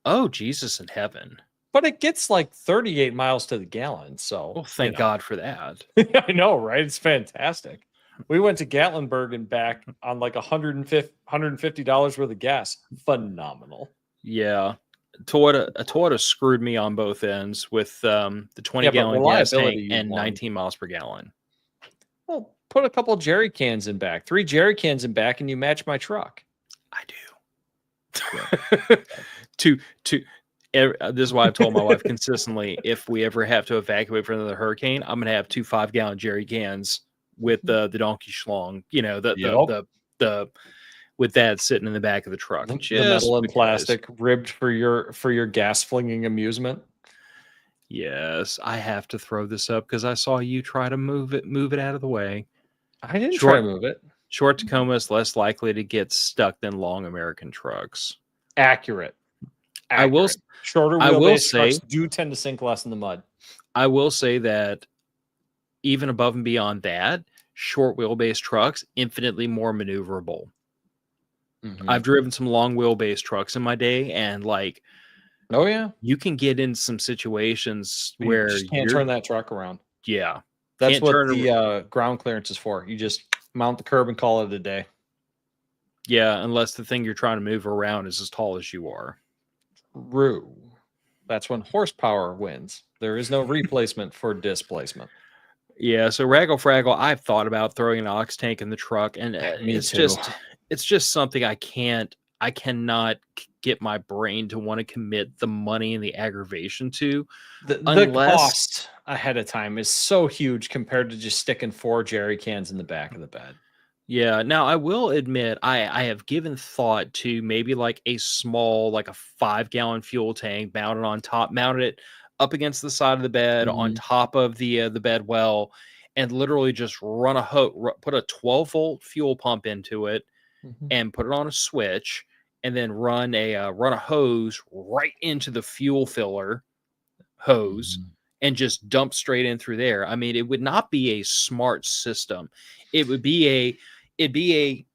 Oh, Jesus in heaven. But it gets like 38 miles to the gallon. So, well, thank God for that. I know, right? It's fantastic. We went to Gatlinburg and back on like $150 worth of gas. Phenomenal. Yeah. A Toyota screwed me on both ends with the 20-gallon gas tank and 19 miles per gallon. Well, put a couple jerry cans in back, 3 jerry cans in back, and you match my truck. I do. This is why I've told my wife consistently, if we ever have to evacuate from another hurricane, I'm going to have 2 5-gallon jerry cans with the donkey schlong, the with that sitting in the back of the truck. The metal and plastic ribbed for your gas flinging amusement. Yes, I have to throw this up because I saw you try to move it out of the way. I didn't try to move it. Short Tacoma is less likely to get stuck than long American trucks. Accurate. Shorter wheelbase trucks do tend to sink less in the mud. I will say that even above and beyond that, short wheelbase trucks infinitely more maneuverable. Mm-hmm. I've driven some long wheelbase trucks in my day, and like, oh yeah, you can get in some situations where you just can't turn that truck around. Yeah, that's what the ground clearance is for. You just mount the curb and call it a day. Yeah, unless the thing you're trying to move around is as tall as you are. True. That's when horsepower wins. There is no replacement for displacement. Yeah, so Raggle Fraggle, I've thought about throwing an ox tank in the truck, and Me it's too. just something I cannot get my brain to want to commit the money and the aggravation to, The unless cost ahead of time is so huge compared to just sticking 4 jerry cans in the back of the bed. Yeah. Now I will admit I have given thought to maybe like a small, like a 5-gallon fuel tank mounted it up against the side of the bed on Mhm. top of the bed well, and literally just put a 12-volt fuel pump into it Mhm. and put it on a switch, and then run a hose right into the fuel filler hose Mhm. and just dump straight in through there. I mean, it would not be a smart system. It would be it'd be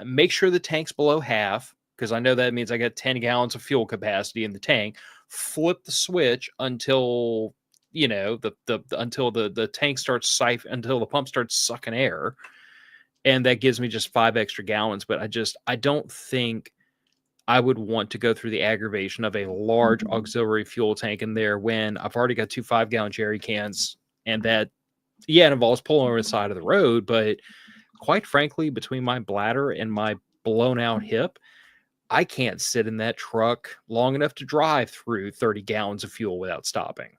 a make sure the tank's below half, because I know that means I got 10 gallons of fuel capacity in the tank. Flip the switch until until the tank starts until the pump starts sucking air, and that gives me just 5 extra gallons. But I don't think I would want to go through the aggravation of a large auxiliary fuel tank in there when I've already got 2 5-gallon jerry cans, and that, yeah, it involves pulling over the side of the road. But quite frankly, between my bladder and my blown out hip, I can't sit in that truck long enough to drive through 30 gallons of fuel without stopping.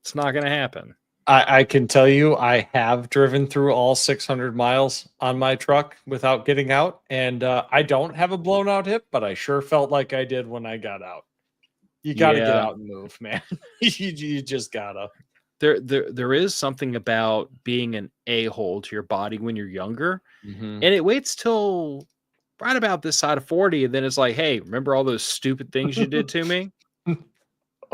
It's not going to happen. I can tell you, I have driven through all 600 miles on my truck without getting out, and I don't have a blown out hip, but I sure felt like I did when I got out. You got to get Yeah. out and move, man. you just gotta. There is something about being an a-hole to your body when you're younger, Mhm. and it waits till right about this side of 40, and then it's like, hey, remember all those stupid things you did to me?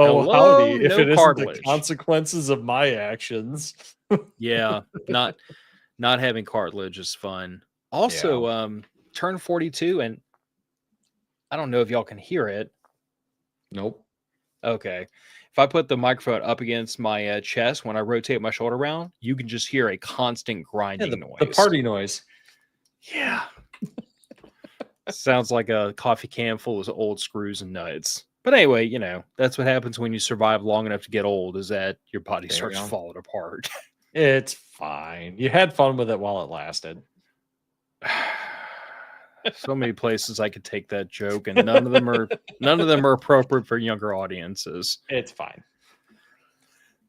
Oh, Hello, howdy! If no it isn't the cartilage. consequences of my actions. Yeah, not having cartilage is fun. Yeah. Also, turned 42, and I don't know if y'all can hear it. Nope. Okay. If I put the microphone up against my chest when I rotate my shoulder around, you can just hear a constant Yeah, grinding the noise. party noise. Yeah. Sounds like a coffee can full of old screws and nuts. But anyway, that's what happens when you survive long enough to get old, is that your body There you starts go. falling apart. It's fine. You had fun with it while it lasted. So many places I could take that joke, and none of them are appropriate for younger audiences. It's fine.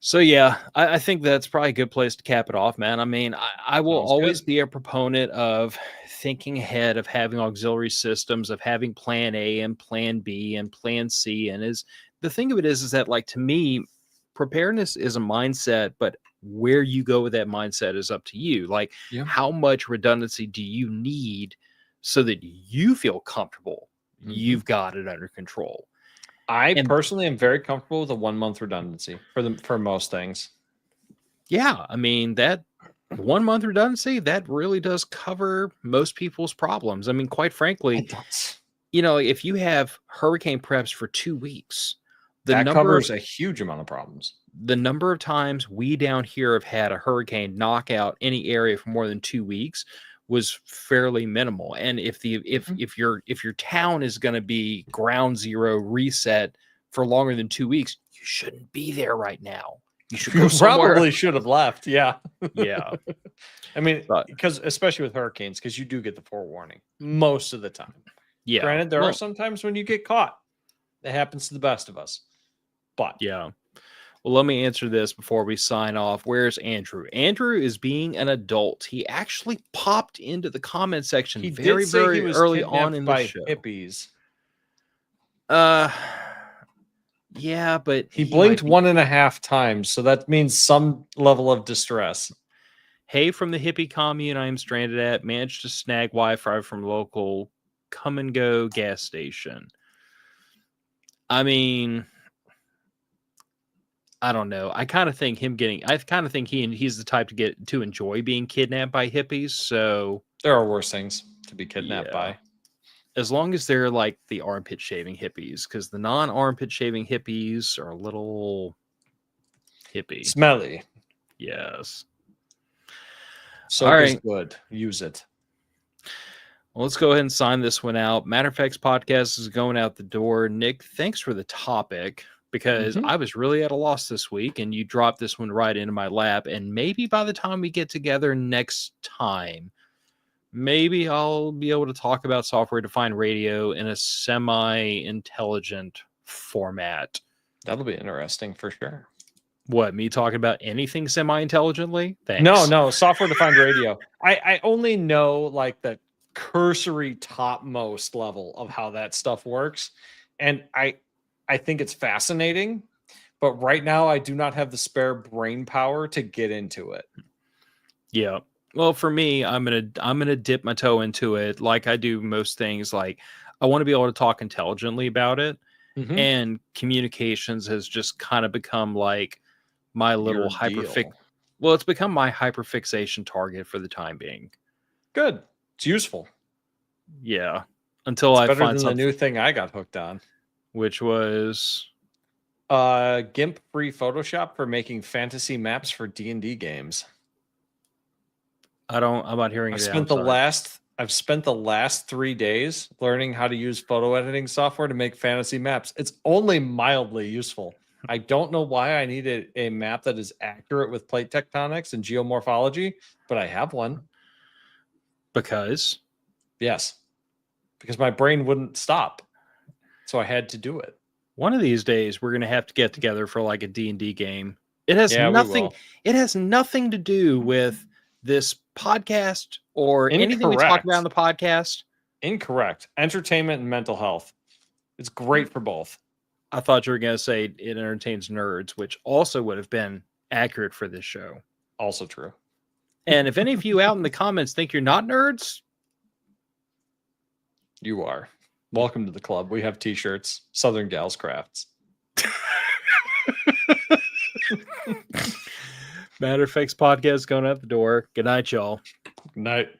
So yeah, I think that's probably a good place to cap it off, man. I mean, I will Sounds always good. be a proponent of thinking ahead, of having auxiliary systems, of having plan A and plan B and plan C. And is the thing of it is that, like, to me, preparedness is a mindset, but where you go with that mindset is up to you. Like, Yeah. how much redundancy do you need so that you feel comfortable you've got it under control? I And personally am very comfortable with a 1 month redundancy for most things. yeah, I mean, that 1 month redundancy, that really does cover most people's problems. I mean, quite frankly, It does. if you have hurricane preps for 2 weeks, the That number of covers a huge amount of problems. times we down here have had a hurricane knock out any area for more than 2 weeks was fairly minimal. And if your town is going to be ground zero reset for longer than 2 weeks, you shouldn't be there right now. You should go You somewhere. probably should have left. Yeah. Yeah. I mean, But because especially with hurricanes, because you do get the forewarning most of the time. yeah. Granted, there are Well, some times when you get caught. It happens to the best of us. But yeah. Well, let me answer this before we sign off. Where's Andrew? Andrew is being an adult. He actually popped into the comment section he very, did say he very was early on kidnapped in the by show. hippies. Yeah, but He he might blinked be. 1.5 times, so that means some level of distress. Hey, from the hippie commune I am stranded at, managed to snag Wi-Fi from local come and go gas station. I mean, I don't know. I kind of think he's the type to enjoy being kidnapped by hippies. So There are worse things to be kidnapped yeah. by. As long as they're like the armpit shaving hippies, because the non-armpit shaving hippies are a little hippie. Smelly. Yes. Soap All is right. good. Use it. Well, let's go ahead and sign this one out. Matter of Fact's podcast is going out the door. Nick, thanks for the topic. because I was really at a loss this week, and you dropped this one right into my lap. And maybe by the time we get together next time, maybe I'll be able to talk about software-defined radio in a semi-intelligent format. That'll be interesting for sure. What, me talking about anything semi-intelligently? Thanks. No, software-defined radio. I only know like the cursory topmost level of how that stuff works. And I think it's fascinating, but right now I do not have the spare brain power to get into it. Yeah. Well, for me, I'm gonna dip my toe into it like I do most things. Like, I want to be able to talk intelligently about it. And communications has just kind of become like my little well, it's become my hyperfixation target for the time being. Good. It's useful. Yeah. Until it's I better find than something, the new thing I got hooked on. Which was GIMP free Photoshop for making fantasy maps for D&D games. I'm not hearing it. I've spent the last 3 days learning how to use photo editing software to make fantasy maps. It's only mildly useful. I don't know why I needed a map that is accurate with plate tectonics and geomorphology, but I have one. Because? Yes. Because my brain wouldn't stop. So I had to do it. One of these days we're going to have to get together for like a D&D game. It has nothing to do with this podcast or anything we talk about on the podcast. Incorrect. Entertainment and mental health. It's great for both. I thought you were going to say it entertains nerds, which also would have been accurate for this show. Also true. And if any of you out in the comments think you're not nerds, you are. Welcome to the club. We have t-shirts, Southern Gals Crafts. Matter of Facts podcast going out the door. Good night, y'all. Good night.